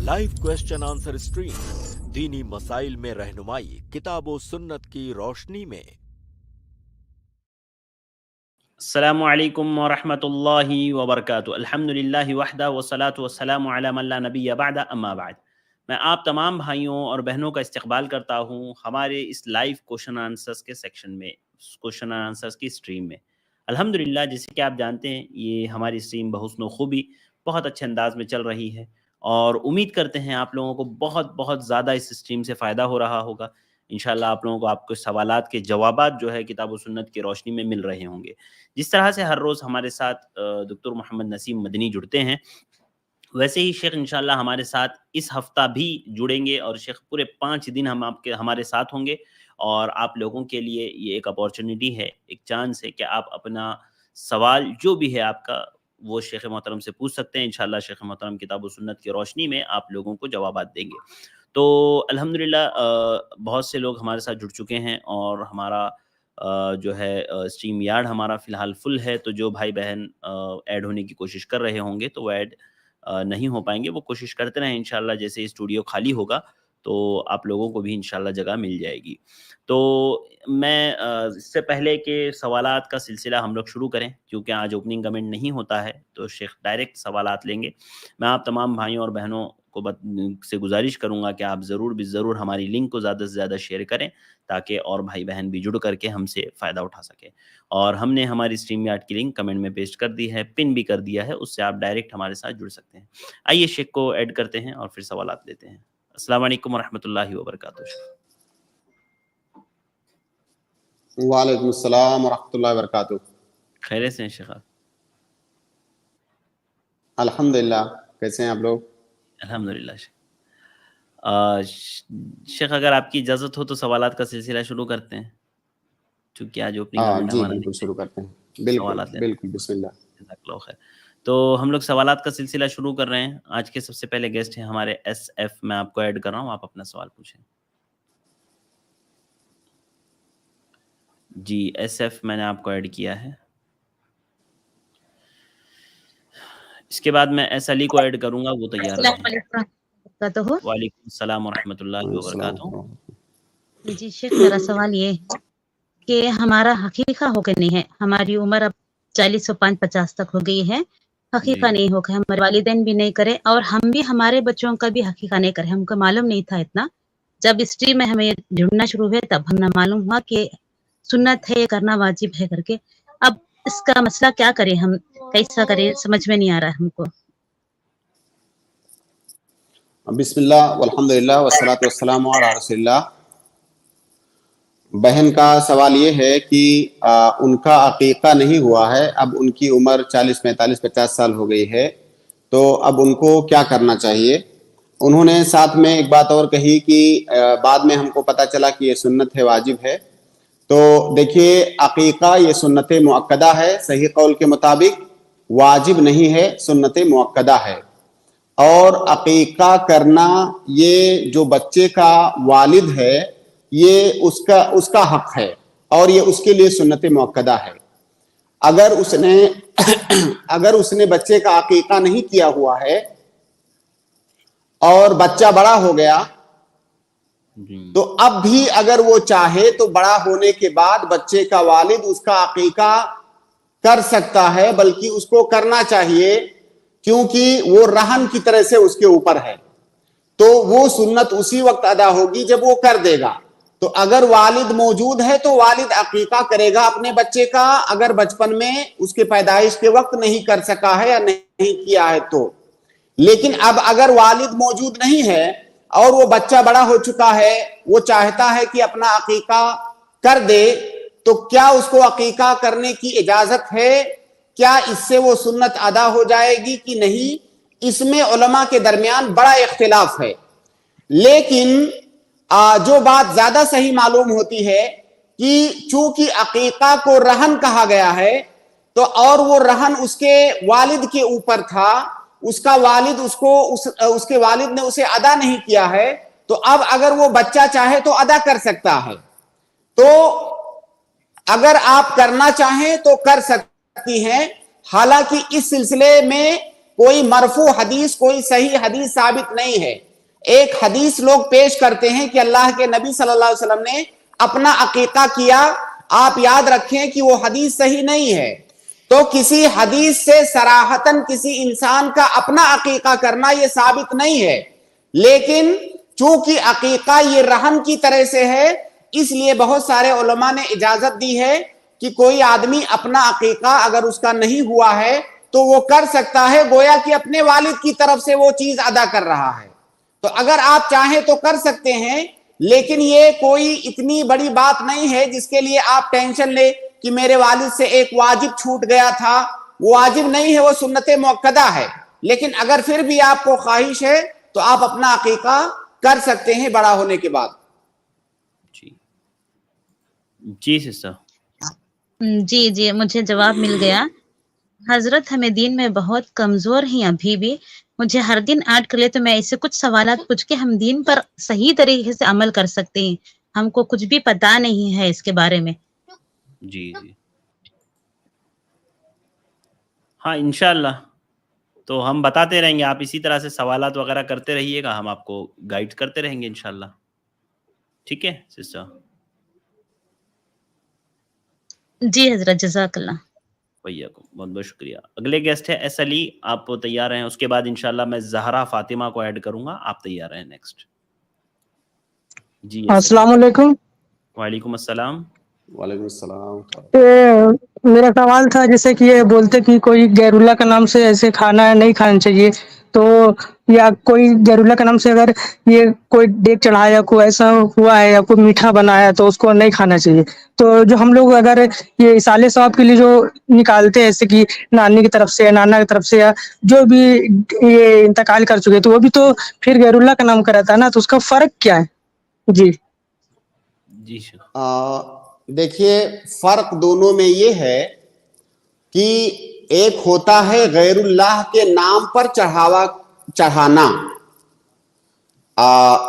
Live question answer stream दीनी मसाइल में रहनुमाई किताब व सुन्नत की रोशनी में। अस्सलामु अलैकुम व रहमतुल्लाहि व बरकातुहू। अल्हम्दुलिल्लाहि वहदा वस्सलातु वस्सलामु अला मन ला नबिय्य बअदा अम्मा बाद। मैं आप तमाम भाइयों और बहनों का इस्तकबाल करता हूँ हमारे इस लाइव क्वेश्चन आंसर्स के सेक्शन में, क्वेश्चन आंसर्स की स्ट्रीम में। अल्हम्दुलिल्लाह, जैसे कि आप जानते हैं, ये हमारी स्ट्रीम बहुस्न खूबी बहुत अच्छे अंदाज में चल रही है और उम्मीद करते हैं आप लोगों को बहुत बहुत ज़्यादा इस स्ट्रीम से फ़ायदा हो रहा होगा। इंशाल्लाह आप लोगों को आपके सवालात के जवाबात जो है किताब व सुन्नत की रोशनी में मिल रहे होंगे। जिस तरह से हर रोज़ हमारे साथ डॉक्टर मोहम्मद नसीम मदनी जुड़ते हैं, वैसे ही शेख इंशाल्लाह हमारे साथ इस हफ्ता भी जुड़ेंगे और शेख पूरे 5 दिन हमारे साथ होंगे। और आप लोगों के लिए ये एक अपॉर्चुनिटी है, एक चांस है कि आप अपना सवाल जो भी है आपका वो शेख मोहतरम से पूछ सकते हैं। इंशाल्लाह शेख मोहतरम किताब व सुन्नत की रोशनी में आप लोगों को जवाबात देंगे। तो अल्हम्दुलिल्लाह बहुत से लोग हमारे साथ जुड़ चुके हैं और हमारा जो है स्ट्रीम यार्ड हमारा फ़िलहाल फुल है। तो जो भाई बहन ऐड होने की कोशिश कर रहे होंगे तो वो ऐड नहीं हो पाएंगे, वो कोशिश करते रहें। इंशाल्लाह जैसे ही स्टूडियो खाली होगा तो आप लोगों को भी इंशाल्लाह जगह मिल जाएगी। तो मैं इससे पहले कि सवालात का सिलसिला हम लोग शुरू करें, क्योंकि आज ओपनिंग कमेंट नहीं होता है तो शेख डायरेक्ट सवालात लेंगे। मैं आप तमाम भाइयों और बहनों को से गुजारिश करूँगा कि आप ज़रूर भी ज़रूर हमारी लिंक को ज़्यादा से ज़्यादा शेयर करें ताकि और भाई बहन भी जुड़ करके हमसे फ़ायदा उठा सकें। और हमने हमारी स्ट्रीम यार्ड की लिंक कमेंट में पेस्ट कर दी है, पिन भी कर दिया है, उससे आप डायरेक्ट हमारे साथ जुड़ सकते हैं। आइए शेख को ऐड करते हैं और फिर सवालात लेते हैं। अस्सलाम वालेकुम रहमतुल्लाहि व बरकातुहू। वालेकुम अस्सलाम व रहमतुल्लाहि व बरकातुहू। खैरियत से हैं शेख आप? अल्हम्दुलिल्लाह, कैसे हैं आप लोग? अल्हम्दुलिल्लाह शेख, अगर आपकी इजाज़त हो तो सवालात का सिलसिला शुरू करते हैं, क्योंकि आज ओपनिंग कमेंट जी हमारा बिल्कुल नहीं शुरू करते हैं। है। बिल्कुल सवालात लेते बिल्कुल बिस्मिल्लाह। हैं। जज़ाकल्लाहु खैर। तो हम लोग सवालात का सिलसिला शुरू कर रहे हैं। आज के सबसे पहले गेस्ट हैं हमारे SF। मैं आपको ऐड कर रहा हूँ, आप अपना सवाल पूछें। जी SF मैंने आपको ऐड किया है। इसके बाद मैं S अली को ऐड करूँगा, वो तैयार रहें। वालेकुम सलाम व रहमतुल्लाहि व बरकातुहू। जी शेख, मेरा सवाल ये है कि हमारा हकीका हो के नहीं है। हमारी उम्र अब 40-50 तक हो गई है, हकीका नहीं हो गया, हमारे वालिदैन भी नहीं करे और हम भी हमारे बच्चों का भी हकीका नहीं करे। हमको मालूम नहीं था इतना। जब स्ट्रीम में हमें जुड़ना शुरू हुए तब हमें मालूम हुआ कि सुन्नत है, करना वाजिब है करके। अब इसका मसला क्या करें, हम कैसा करें, समझ में नहीं आ रहा है हमको। बिस्मिल्लाह वल्हम्दुलिल्लाह वस्सलातु वस्सलामु अला रसूलिल्लाह। बहन का सवाल ये है कि उनका अकीका नहीं हुआ है, अब उनकी उम्र 40, 45, 50 साल हो गई है, तो अब उनको क्या करना चाहिए? उन्होंने साथ में एक बात और कही कि बाद में हमको पता चला कि ये सुन्नत है, वाजिब है। तो देखिए, अकीका ये सुन्नत मुअक्कदा है, सही कौल के मुताबिक वाजिब नहीं है, सुन्नत मुअक्कदा है। और अकीका करना ये जो बच्चे का वालिद है ये उसका हक है और ये उसके लिए सुन्नत मुअक्कदा है। अगर उसने बच्चे का अकीका नहीं किया हुआ है और बच्चा बड़ा हो गया तो अब भी अगर वो चाहे तो बड़ा होने के बाद बच्चे का वालिद उसका अकीका कर सकता है, बल्कि उसको करना चाहिए, क्योंकि वो रहन की तरह से उसके ऊपर है। तो वो सुन्नत उसी वक्त अदा होगी जब वो कर देगा। तो अगर वालिद मौजूद है तो वालिद अकीका करेगा अपने बच्चे का, अगर बचपन में उसके पैदाइश के वक्त नहीं कर सका है या नहीं किया है तो। लेकिन अब अगर वालिद मौजूद नहीं है और वो बच्चा बड़ा हो चुका है, वो चाहता है कि अपना अकीका कर दे, तो क्या उसको अकीका करने की इजाजत है? क्या इससे वो सुन्नत अदा हो जाएगी कि नहीं? इसमें उलमा के दरमियान बड़ा इख्तिलाफ है। लेकिन जो बात ज्यादा सही मालूम होती है कि चूंकि अकीका को रहन कहा गया है, तो और वो रहन उसके वालिद के ऊपर था, उसका वालिद उसके वालिद ने उसे अदा नहीं किया है, तो अब अगर वो बच्चा चाहे तो अदा कर सकता है। तो अगर आप करना चाहें तो कर सकती हैं। हालांकि इस सिलसिले में کوئی مرفوع حدیث کوئی صحیح حدیث ثابت نہیں ہے. ایک حدیث لوگ پیش کرتے ہیں کہ اللہ کے نبی صلی اللہ علیہ وسلم نے اپنا عقیقہ کیا, آپ یاد رکھیں کہ وہ حدیث صحیح نہیں ہے. تو کسی حدیث سے صراحتاً کسی انسان کا اپنا عقیقہ کرنا یہ ثابت نہیں ہے, لیکن چونکہ عقیقہ یہ رہن کی طرح سے ہے, اس لیے بہت سارے علماء نے اجازت دی ہے کہ کوئی آدمی اپنا عقیقہ اگر اس کا نہیں ہوا ہے تو وہ کر سکتا ہے, گویا کہ اپنے والد کی طرف سے وہ چیز ادا کر رہا ہے. تو اگر آپ چاہیں تو کر سکتے ہیں, لیکن یہ کوئی اتنی بڑی بات نہیں ہے جس کے لیے آپ ٹینشن لیں کہ میرے والد سے ایک واجب چھوٹ گیا تھا. وہ واجب نہیں ہے, وہ سنت مؤکدہ ہے. لیکن اگر پھر بھی آپ کو خواہش ہے تو آپ اپنا عقیقہ کر سکتے ہیں بڑا ہونے کے بعد. جی سسٹر. جی مجھے جواب مل گیا. حضرت ہمیں دین میں بہت کمزور ہیں ابھی بھی, مجھے ہر دن ایڈ کر لے تو میں اس سے کچھ سوالات پوچھ کے ہم دین پر صحیح طریقے سے عمل کر سکتے ہیں. ہم کو کچھ بھی پتا نہیں ہے اس کے بارے میں. جی ہاں انشاءاللہ تو ہم بتاتے رہیں گے, آپ اسی طرح سے سوالات وغیرہ کرتے رہیے گا, ہم آپ کو گائیڈ کرتے رہیں گے انشاءاللہ. ٹھیک ہے سسٹر. جی حضرت, جزاک اللہ. بہت بہت شکریہ. اگلے گیسٹ ہے ایس علی, آپ تیار ہیں؟ اس کے بعد انشاءاللہ میں زہرا فاطمہ کو ایڈ کروں گا. آپ تیار ہیں نیکسٹ؟ جی السلام علیکم. وعلیکم السلام. وعلیکم السلام. میرا سوال تھا, جیسے کہ یہ بولتے کہ کوئی غیر اللہ کا نام سے ایسے کھانا نہیں کھانا چاہیے, تو یا کوئی غیر اللہ کا نام سے اگر یہ کوئی دیگ چڑھایا, کوئی ایسا ہوا ہے یا کوئی میٹھا بنایا تو اس کو نہیں کھانا چاہیے. تو جو ہم لوگ اگر یہ اصالے ثواب کے لیے جو نکالتے ہیں, جیسے کہ نانی کی طرف سے, نانا کی طرف سے, یا جو بھی یہ انتقال کر چکے, تو وہ بھی تو پھر غیر اللہ کا نام کراتا ہے نا, تو اس کا فرق کیا ہے؟ جی دیکھیے, فرق دونوں میں یہ ہے کہ ایک ہوتا ہے غیر اللہ کے نام پر چڑھانا,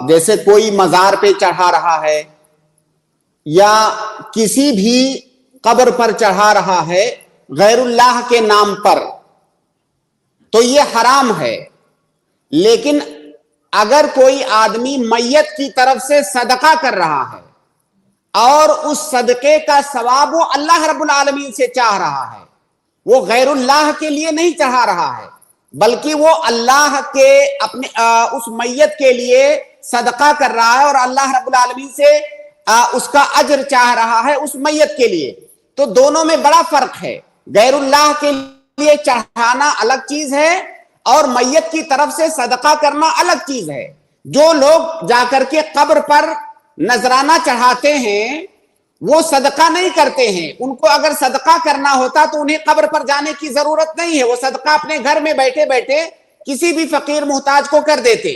جیسے کوئی مزار پہ چڑھا رہا ہے یا کسی بھی قبر پر چڑھا رہا ہے غیر اللہ کے نام پر, تو یہ حرام ہے. لیکن اگر کوئی آدمی میت کی طرف سے صدقہ کر رہا ہے اور اس صدقے کا ثواب وہ اللہ رب العالمین سے چاہ رہا ہے, وہ غیر اللہ کے لیے نہیں چڑھا رہا ہے, بلکہ وہ اللہ کے اپنے اس میت کے لیے صدقہ کر رہا ہے اور اللہ رب العالمین سے اس کا اجر چاہ رہا ہے اس میت کے لیے. تو دونوں میں بڑا فرق ہے. غیر اللہ کے لیے چڑھانا الگ چیز ہے اور میت کی طرف سے صدقہ کرنا الگ چیز ہے. جو لوگ جا کر کے قبر پر نذرانہ چڑھاتے ہیں وہ صدقہ نہیں کرتے ہیں. ان کو اگر صدقہ کرنا ہوتا تو انہیں قبر پر جانے کی ضرورت نہیں ہے, وہ صدقہ اپنے گھر میں بیٹھے بیٹھے کسی بھی فقیر محتاج کو کر دیتے.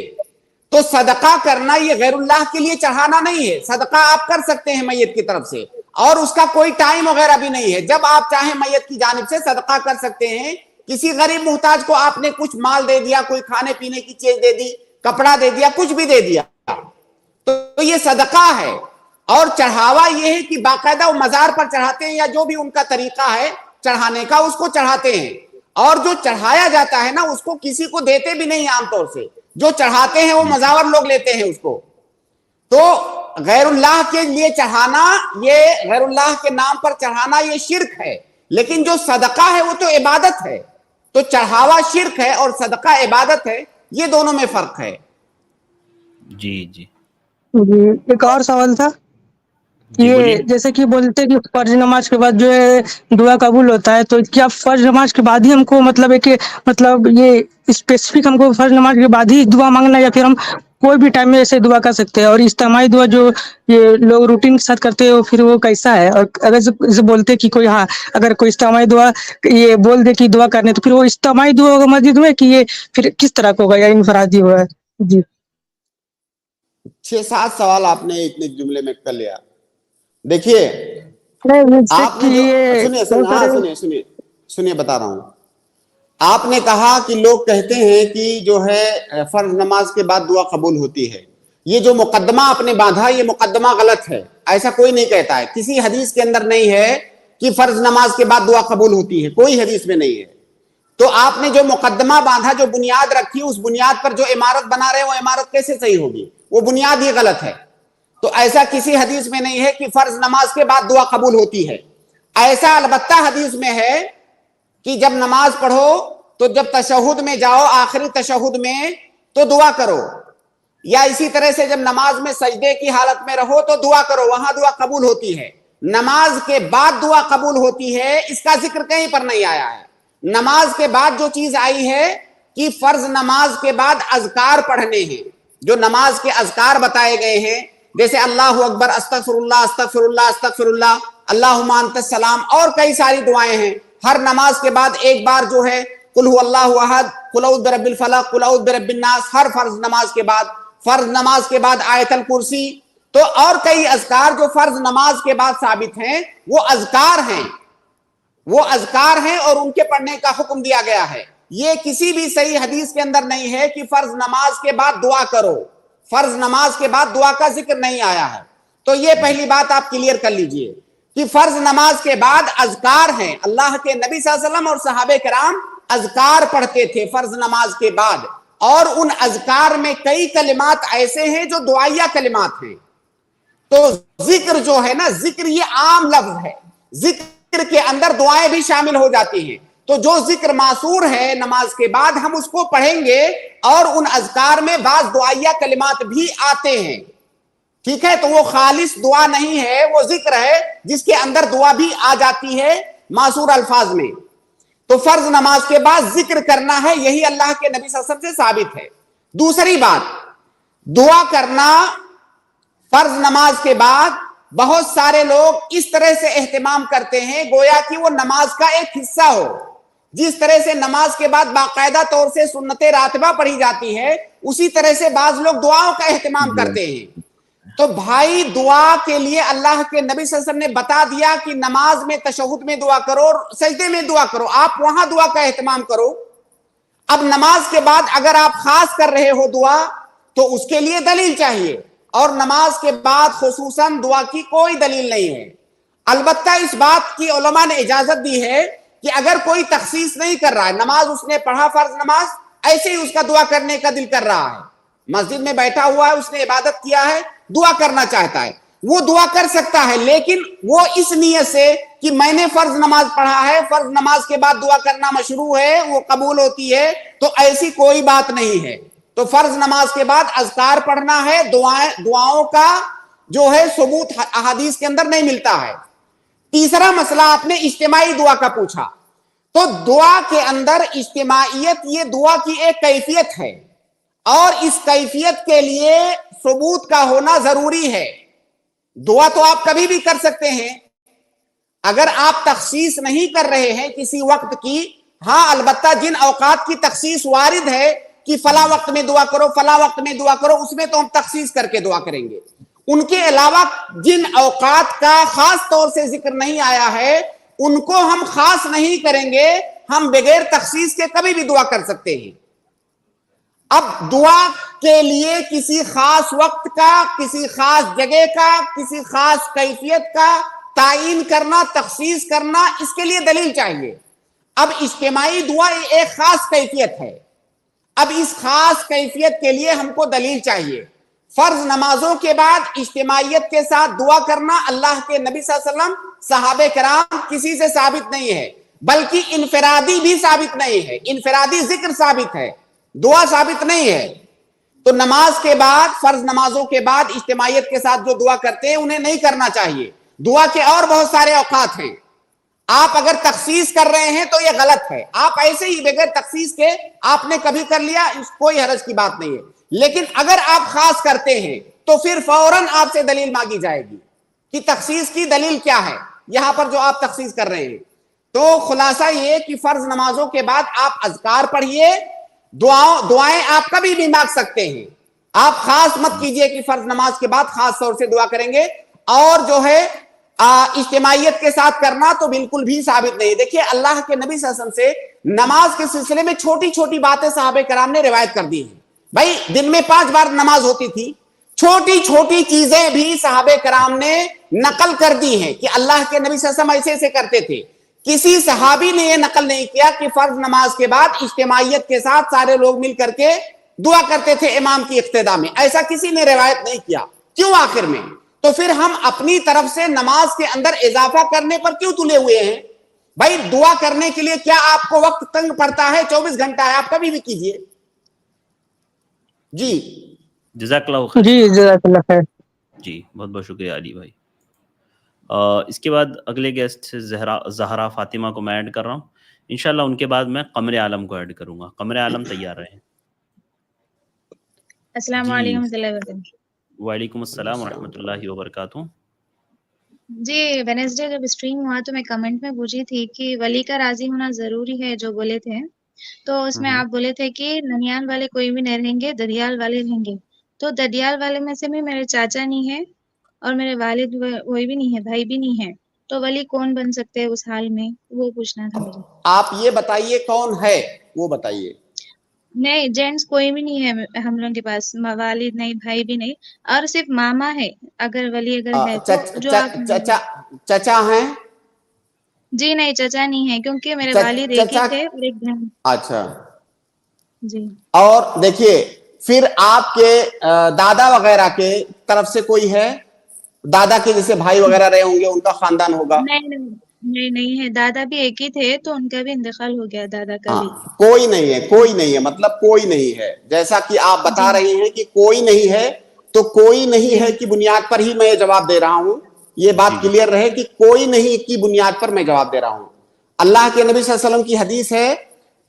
تو صدقہ کرنا یہ غیر اللہ کے لیے چڑھانا نہیں ہے. صدقہ آپ کر سکتے ہیں میت کی طرف سے, اور اس کا کوئی ٹائم وغیرہ بھی نہیں ہے. جب آپ چاہیں میت کی جانب سے صدقہ کر سکتے ہیں. کسی غریب محتاج کو آپ نے کچھ مال دے دیا, کوئی کھانے پینے کی چیز دے دی, کپڑا دے دیا, کچھ بھی دے دیا, تو یہ صدقہ ہے. اور چڑھاوا یہ ہے کہ باقاعدہ وہ مزار پر چڑھاتے ہیں یا جو بھی ان کا طریقہ ہے چڑھانے کا, اس کو چڑھاتے ہیں. اور جو چڑھایا جاتا ہے نا, اس کو کسی کو دیتے بھی نہیں عام طور سے. جو چڑھاتے ہیں وہ مزاور لوگ لیتے ہیں اس کو. تو غیر اللہ کے لیے چڑھانا, یہ غیر اللہ کے نام پر چڑھانا یہ شرک ہے. لیکن جو صدقہ ہے وہ تو عبادت ہے. تو چڑھاوا شرک ہے اور صدقہ عبادت ہے, یہ دونوں میں فرق ہے. جی ایک اور سوال تھا, یہ جیسے کہ بولتے کہ فرض نماز کے بعد جو ہے دعا قبول ہوتا ہے, تو کیا فرض نماز کے بعد ہی ہم کو مطلب یہ اسپیسیفک ہم کو فرض نماز کے بعد ہی دعا مانگنا, یا پھر ہم کوئی بھی ٹائم میں ایسے دعا کر سکتے ہیں؟ اور اجتماعی دعا جو یہ لوگ روٹین کے ساتھ کرتے ہیں پھر وہ کیسا ہے؟ اور اگر جیسے بولتے کہ کوئی اگر کوئی اجتماعی دعا یہ بول دے کہ دعا کرنے, تو پھر وہ اجتماعی دعا ہوگا مسجد میں کہ یہ پھر کس طرح کا ہوگا, یا انفرادی ہوگا؟ جی 6-7 سوال آپ نے اتنے جملے میں کر لیا. دیکھیے آپ نے سنیے بتا رہا ہوں. آپ نے کہا کہ لوگ کہتے ہیں کہ جو ہے فرض نماز کے بعد دعا قبول ہوتی ہے. یہ جو مقدمہ آپ نے باندھا یہ مقدمہ غلط ہے. ایسا کوئی نہیں کہتا ہے, کسی حدیث کے اندر نہیں ہے کہ فرض نماز کے بعد دعا قبول ہوتی ہے, کوئی حدیث میں نہیں ہے. تو آپ نے جو مقدمہ باندھا, جو بنیاد رکھی, اس بنیاد پر جو عمارت بنا رہے ہیں وہ عمارت کیسے صحیح ہوگی؟ وہ بنیاد ہی غلط ہے. تو ایسا کسی حدیث میں نہیں ہے کہ فرض نماز کے بعد دعا قبول ہوتی ہے. ایسا البتہ حدیث میں ہے کہ جب نماز پڑھو تو جب تشہد میں جاؤ, آخری تشہد میں, تو دعا کرو, یا اسی طرح سے جب نماز میں سجدے کی حالت میں رہو تو دعا کرو, وہاں دعا قبول ہوتی ہے. نماز کے بعد دعا قبول ہوتی ہے, اس کا ذکر کہیں پر نہیں آیا ہے. نماز کے بعد جو چیز آئی ہے کہ فرض نماز کے بعد اذکار پڑھنے ہیں, جو نماز کے اذکار بتائے گئے ہیں, جیسے اللہ اکبر, استغفر اللہ استغفر اللہ استغفر اللہ, اللہم انت السلام, اور کئی ساری دعائیں ہیں. ہر نماز کے بعد ایک بار جو ہے قل هو اللہ احد, قل اعوذ برب الفلق, قل اعوذ برب الناس, ہر فرض نماز کے بعد. فرض نماز کے بعد آیت الکرسی, تو اور کئی اذکار جو فرض نماز کے بعد ثابت ہیں, وہ اذکار ہیں, وہ اذکار ہیں اور ان کے پڑھنے کا حکم دیا گیا ہے. یہ کسی بھی صحیح حدیث کے اندر نہیں ہے کہ فرض نماز کے بعد دعا کرو, فرض نماز کے بعد دعا کا ذکر نہیں آیا ہے. تو یہ پہلی بات آپ کلیئر کر لیجئے کہ فرض نماز کے بعد اذکار ہیں. اللہ کے نبی صلی اللہ علیہ وسلم اور صحابہ کرام اذکار پڑھتے تھے فرض نماز کے بعد, اور ان اذکار میں کئی کلمات ایسے ہیں جو دعائیہ کلمات ہیں. تو ذکر جو ہے نا, ذکر یہ عام لفظ ہے, ذکر کے اندر دعائیں بھی شامل ہو جاتی ہیں. تو جو ذکر معصور ہے نماز کے بعد ہم اس کو پڑھیں گے, اور ان اذکار میں بعض دعائیہ کلمات بھی آتے ہیں. ٹھیک ہے, تو وہ خالص دعا نہیں ہے, وہ ذکر ہے جس کے اندر دعا بھی آ جاتی ہے معصور الفاظ میں. تو فرض نماز کے بعد ذکر کرنا ہے, یہی اللہ کے نبی صلی اللہ علیہ وسلم سے ثابت ہے. دوسری بات, دعا کرنا فرض نماز کے بعد بہت سارے لوگ اس طرح سے اہتمام کرتے ہیں گویا کہ وہ نماز کا ایک حصہ ہو. جس طرح سے نماز کے بعد باقاعدہ طور سے سنت راتبہ پڑھی جاتی ہے, اسی طرح سے بعض لوگ دعاؤں کا اہتمام کرتے ہیں. تو بھائی دعا کے لیے اللہ کے نبی صلی اللہ علیہ وسلم نے بتا دیا کہ نماز میں تشہد میں دعا کرو اور سجدے میں دعا کرو, آپ وہاں دعا کا اہتمام کرو. اب نماز کے بعد اگر آپ خاص کر رہے ہو دعا تو اس کے لیے دلیل چاہیے, اور نماز کے بعد خصوصاً دعا کی کوئی دلیل نہیں ہے. البتہ اس بات کی علماء نے اجازت دی ہے کہ اگر کوئی تخصیص نہیں کر رہا ہے, نماز اس نے پڑھا فرض نماز, ایسے ہی اس کا دعا کرنے کا دل کر رہا ہے, مسجد میں بیٹھا ہوا ہے, اس نے عبادت کیا ہے, دعا کرنا چاہتا ہے, وہ دعا کر سکتا ہے, لیکن وہ اس نیت سے کہ میں نے فرض نماز پڑھا ہے, فرض نماز کے بعد دعا کرنا مشروع ہے, وہ قبول ہوتی ہے, تو ایسی کوئی بات نہیں ہے. تو فرض نماز کے بعد اذکار پڑھنا ہے, دعاؤں کا جو ہے ثبوت احادیث کے اندر نہیں ملتا ہے. تیسرا مسئلہ آپ نے اجتماعی دعا کا پوچھا, تو دعا کے اندر اجتماعیت یہ دعا کی ایک کیفیت ہے, اور اس کیفیت کے لیے ثبوت کا ہونا ضروری ہے. دعا تو آپ کبھی بھی کر سکتے ہیں, اگر آپ تخصیص نہیں کر رہے ہیں کسی وقت کی, ہاں البتہ جن اوقات کی تخصیص وارد ہے کہ فلاں وقت میں دعا کرو, فلاں وقت میں دعا کرو, اس میں تو ہم تخصیص کر کے دعا کریں گے. ان کے علاوہ جن اوقات کا خاص طور سے ذکر نہیں آیا ہے ان کو ہم خاص نہیں کریں گے, ہم بغیر تخصیص کے کبھی بھی دعا کر سکتے ہیں. اب دعا کے لیے کسی خاص وقت کا, کسی خاص جگہ کا, کسی خاص کیفیت کا تعین کرنا, تخصیص کرنا, اس کے لیے دلیل چاہیے. اب اجتماعی دعا ایک خاص کیفیت ہے, اب اس خاص کیفیت کے لیے ہم کو دلیل چاہیے. فرض نمازوں کے بعد اجتماعیت کے ساتھ دعا کرنا اللہ کے نبی صلی اللہ علیہ وسلم, صحابہ کرام کسی سے ثابت نہیں ہے, بلکہ انفرادی بھی ثابت نہیں ہے. انفرادی ذکر ثابت ہے, دعا ثابت نہیں ہے. تو نماز کے بعد, فرض نمازوں کے بعد اجتماعیت کے ساتھ جو دعا کرتے ہیں انہیں نہیں کرنا چاہیے. دعا کے اور بہت سارے اوقات ہیں, آپ اگر تخصیص کر رہے ہیں تو یہ غلط ہے. آپ ایسے ہی بغیر تخصیص کے آپ نے کبھی کر لیا, اس کوئی حرج کی بات نہیں ہے. لیکن اگر آپ خاص کرتے ہیں تو پھر فوراً آپ سے دلیل مانگی جائے گی کہ تخصیص کی دلیل کیا ہے یہاں پر جو آپ تخصیص کر رہے ہیں. تو خلاصہ یہ کہ فرض نمازوں کے بعد آپ اذکار پڑھیے, دعائیں آپ کبھی بھی مانگ سکتے ہیں. آپ خاص مت کیجئے کہ فرض نماز کے بعد خاص طور سے دعا کریں گے. اور جو ہے اجتماعیت کے ساتھ کرنا تو بالکل بھی ثابت نہیں. دیکھیے اللہ کے نبی صلی اللہ علیہ وسلم سے نماز کے سلسلے میں چھوٹی چھوٹی باتیں صحابہ کرام نے روایت کر دی ہیں. بھائی دن میں 5 بار نماز ہوتی تھی, چھوٹی چھوٹی چیزیں بھی صحابہ کرام نے نقل کر دی ہیں کہ اللہ کے نبی صلی اللہ علیہ وسلم ایسے ایسے کرتے تھے. किसी सहाबी ने यह नकल नहीं किया कि फर्ज नमाज के बाद इज्तिमाइयत के साथ सारे लोग मिल करके दुआ करते थे इमाम की इक्तिदा में, ऐसा किसी ने रिवायत नहीं किया। क्यों आखिर में? तो फिर हम अपनी तरफ से नमाज के अंदर इजाफा करने पर क्यों तुले हुए हैं? भाई दुआ करने के लिए क्या आपको वक्त तंग पड़ता है? 24 घंटा है, आप कभी भी कीजिए। जी जज़ाकल्लाह खैर। जी जज़ाकल्लाह खैर। जी बहुत बहुत शुक्रिया अली भाई। इसके बाद अगले गेस्ट ज़हरा फातिमा को मैं ऐड कर रहा हूँ। इंशाल्लाह उनके बाद मैं कमर आलम को ऐड करूँगा। कमर आलम तैयार रहे। अस्सलाम जी। वालेकुम रहमतुल्लाहि व बरकातहू। वालेकुम अस्सलाम रहमतुल्लाहि व बरकातहू। जी वेनेसडे जब स्ट्रीम हुआ तो मैं कमेंट में पूछी थी कि वली का राजी होना जरूरी है, जो बोले थे, तो उसमें आप बोले थे कि ननियाल वाले कोई भी नहीं रहेंगे, ददियाल वाले रहेंगे। तो ददियाल वाले में से भी मेरे चाचा नहीं है और मेरे वालिद वही भी नहीं है, भाई भी नहीं है, तो वली कौन बन सकते हैं उस हाल में, वो पूछना था मुझे। आप ये बताइए कौन है, वो बताइए। नहीं, जेंट्स कोई भी नहीं है हम लोगों के पास, वालिद नहीं, भाई भी नहीं, और सिर्फ मामा है अगर वली अगर है तो जो आप चचा हैं? जी नहीं, चचा नहीं है क्योंकि मेरे वालिद एक ही चचा थे और एक बहन। अच्छा जी और देखिए फिर आपके दादा वगैरह के तरफ से कोई है? दादा के जैसे भाई वगैरह रहे होंगे, उनका खानदान होगा? नहीं है, दादा भी एक ही थे तो उनका भी इंतकाल हो गया, दादा का भी। कोई नहीं है, कोई नहीं है, मतलब कोई नहीं है। जैसा कि आप बता रही हैं कि कोई नहीं है, तो कोई नहीं है की बुनियाद पर ही मैं ये जवाब दे रहा हूं। ये बात क्लियर रहे कि कोई नहीं की बुनियाद पर मैं जवाब दे रहा हूं। अल्लाह के नबी सल्लल्लाहु अलैहि वसल्लम की हदीस है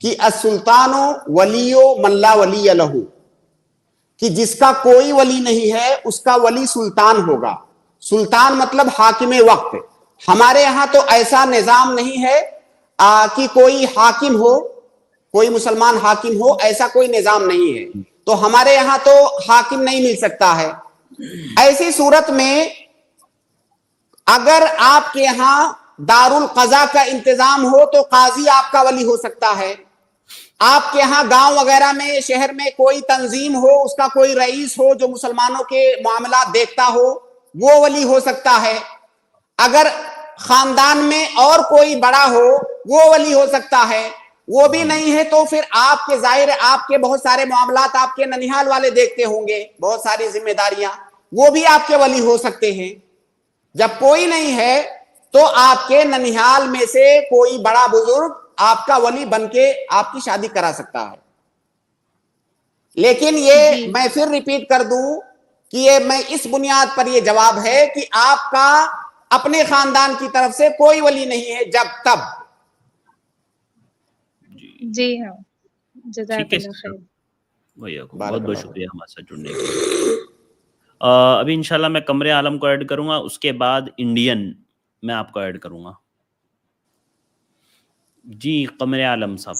कि अस्सुल्तानो वलियो मल्ला वली लहू, कि जिसका कोई वली नहीं है उसका वली सुल्तान होगा। सुल्तान मतलब हाकिम वक्त। हमारे यहाँ तो ऐसा निजाम नहीं है कि कोई हाकिम हो, कोई मुसलमान हाकिम हो, ऐसा कोई निजाम नहीं है। तो हमारे यहाँ तो हाकिम नहीं मिल सकता है। ऐसी सूरत में अगर आपके यहाँ दारुल कज़ा का इंतजाम हो तो काजी आपका वली हो सकता है। आपके यहाँ गांव वगैरह में, शहर में कोई तंजीम हो, उसका कोई रईस हो जो मुसलमानों के मामला देखता हो, वो वली हो सकता है। अगर खानदान में और कोई बड़ा हो, वो वली हो सकता है। वो भी नहीं है तो फिर आपके जाहिर आपके बहुत सारे मामलात आपके ननिहाल वाले देखते होंगे, बहुत सारी जिम्मेदारियां, वो भी आपके वली हो सकते हैं। जब कोई नहीं है तो आपके ननिहाल में से कोई बड़ा बुजुर्ग आपका वली बनके आपकी शादी करा सकता है। लेकिन ये मैं फिर रिपीट कर दूं कि ये मैं इस बुनियाद पर ये जवाब है कि आपका अपने खानदान की तरफ से कोई वली नहीं है जब तब। जी हाँ, जज़ाकल्लाह खैर। भैया को बहुत बहुत शुक्रिया हमारे साथ जुड़ने के लिए। अभी इंशाल्लाह मैं कमरे आलम को ऐड करूंगा, उसके बाद इंडियन मैं आपको ऐड करूंगा। जी कमरे आलम साहब।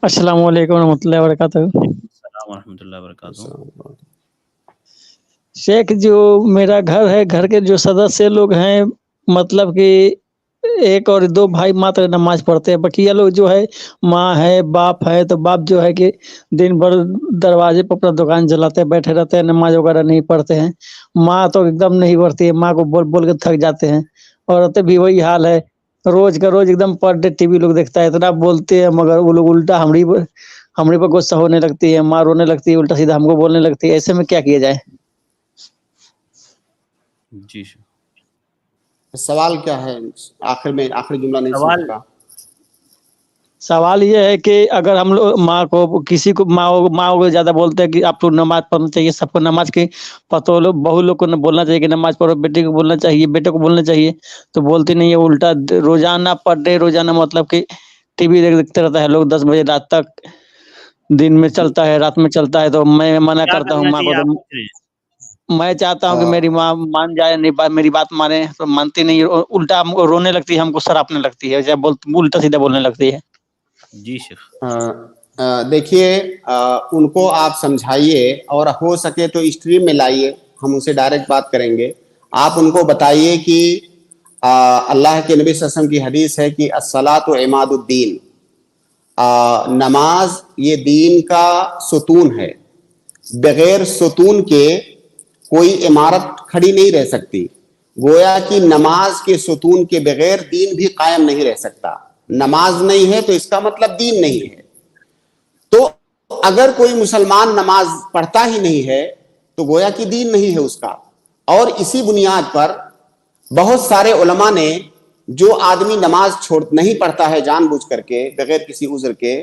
अस्सलाम वालेकुम रहमतुल्लाहि व बरकातहू। अस्सलाम रहमतुल्लाहि व बरकातहू। शेख, जो मेरा घर है, घर के जो सदस्य लोग हैं, मतलब कि एक और दो भाई मात्र नमाज पढ़ते हैं। बकिया लोग जो है, माँ है, बाप है, तो बाप जो है कि दिन भर दरवाजे पर अपना दुकान चलाते हैं, बैठे रहते हैं, नमाज वगैरह नहीं पढ़ते हैं। माँ तो एकदम नहीं पढ़ती है, माँ को बोल बोल के थक जाते हैं। औरतें भी वही हाल है, रोज का रोज एकदम पर डे टीवी लोग देखता है, इतना बोलते हैं मगर वो लोग उल्टा हमरी पर गुस्सा होने लगती है, माँ रोने लगती है, उल्टा सीधा हमको बोलने लगती है। ऐसे में क्या किया जाए? जी सवाल क्या है? आखिर में आखिरी जुमला नहीं समझा। सवाल ये है कि अगर हम लोग माँ को, किसी को माँ को ज्यादा बोलते हैं कि आपको नमाज पढ़ना चाहिए, सबको नमाज की पतो लोग, बहु लोग को बोलना चाहिए कि नमाज पढ़ो, बेटे को बोलना चाहिए, बेटे को बोलना चाहिए, तो बोलती नहीं है, उल्टा रोजाना पर डे, रोजाना मतलब कि टीवी देखते रहता है लोग 10 बजे रात तक, दिन में चलता है, रात में चलता है। तो मैं मना करता हूँ माँ को, तो मैं चाहता हूँ कि मेरी माँ मान जाए, नहीं मेरी बात माने, तो मानती नहीं है, उल्टा हमको रोने लगती है, हमको सरापने लगती है, जब उल्टा सीधा बोलने लगती है। जी शेख। देखिए, उनको आप समझाइए और हो सके तो स्ट्रीम में लाइए, हम उनसे डायरेक्ट बात करेंगे। आप उनको बताइए कि अल्लाह के नबी सल्लल्लाहु अलैहि वसल्लम की हदीस है कि अस्सलातु इमादुद्दीन, नमाज ये दीन का सुतून है। बगैर सुतून के कोई इमारत खड़ी नहीं रह सकती। گویا کہ نماز کے ستون کے بغیر دین بھی قائم نہیں رہ سکتا. نماز نہیں ہے تو اس کا مطلب دین نہیں ہے. تو اگر کوئی مسلمان نماز پڑھتا ہی نہیں ہے تو گویا کہ دین نہیں ہے اس کا. اور اسی بنیاد پر بہت سارے علماء نے جو آدمی نماز نہیں پڑھتا ہے جان بوجھ کر کے بغیر کسی عذر کے,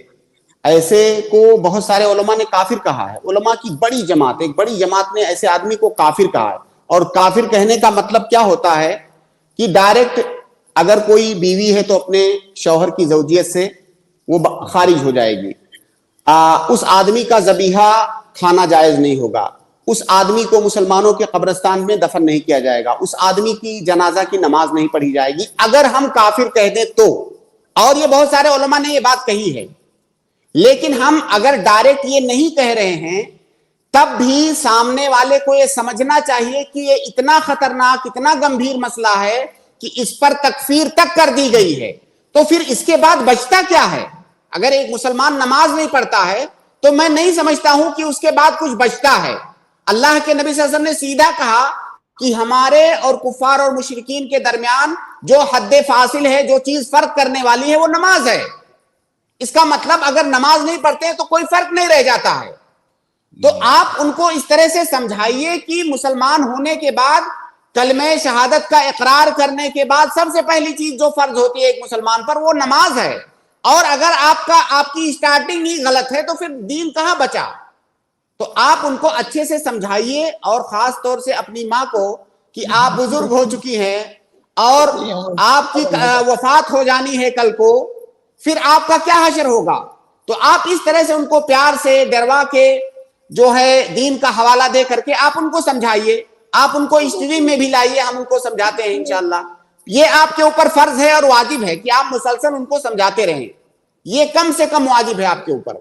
ایسے کو بہت سارے علماء نے کافر کہا ہے. علماء کی بڑی جماعت, ایک بڑی جماعت نے ایسے آدمی کو کافر کہا ہے. اور کافر کہنے کا مطلب کیا ہوتا ہے کہ ڈائریکٹ اگر کوئی بیوی ہے تو اپنے شوہر کی زوجیت سے وہ خارج ہو جائے گی. اس آدمی کا ذبیحہ کھانا جائز نہیں ہوگا. اس آدمی کو مسلمانوں کے قبرستان میں دفن نہیں کیا جائے گا. اس آدمی کی جنازہ کی نماز نہیں پڑھی جائے گی اگر ہم کافر کہہ دیں تو. اور یہ بہت سارے علماء نے یہ بات کہی ہے. لیکن ہم اگر ڈائریکٹ یہ نہیں کہہ رہے ہیں تب بھی سامنے والے کو یہ سمجھنا چاہیے کہ یہ اتنا خطرناک, اتنا گمبھیر مسئلہ ہے کہ اس پر تکفیر تک کر دی گئی ہے. تو پھر اس کے بعد بچتا کیا ہے؟ اگر ایک مسلمان نماز نہیں پڑھتا ہے تو میں نہیں سمجھتا ہوں کہ اس کے بعد کچھ بچتا ہے. اللہ کے نبی صلی اللہ علیہ وسلم نے سیدھا کہا کہ ہمارے اور کفار اور مشرکین کے درمیان جو حد فاصل ہے, جو چیز فرق کرنے والی ہے وہ نماز ہے. اس کا مطلب اگر نماز نہیں پڑھتے تو کوئی فرق نہیں رہ جاتا ہے. تو آپ ان کو اس طرح سے سمجھائیے کہ مسلمان ہونے کے بعد, کلمہ شہادت کا اقرار کرنے کے بعد سب سے پہلی چیز جو فرض ہوتی ہے ایک مسلمان پر وہ نماز ہے. اور اگر آپ کی اسٹارٹنگ ہی غلط ہے تو پھر دین کہاں بچا؟ تو آپ ان کو اچھے سے سمجھائیے, اور خاص طور سے اپنی ماں کو کہ آپ بزرگ ہو چکی ہیں اور آپ کی وفات ہو جانی ہے کل کو, پھر آپ کا کیا حشر ہوگا. تو آپ اس طرح سے ان کو پیار سے ڈروا کے جو ہے دین کا حوالہ دے کر کے آپ ان کو سمجھائیے. آپ ان کو اسٹریم میں بھی لائیے, ہم ان کو سمجھاتے ہیں انشاءاللہ. یہ آپ کے اوپر فرض ہے اور واجب ہے کہ آپ مسلسل ان کو سمجھاتے رہیں. یہ کم سے کم واجب ہے آپ کے اوپر.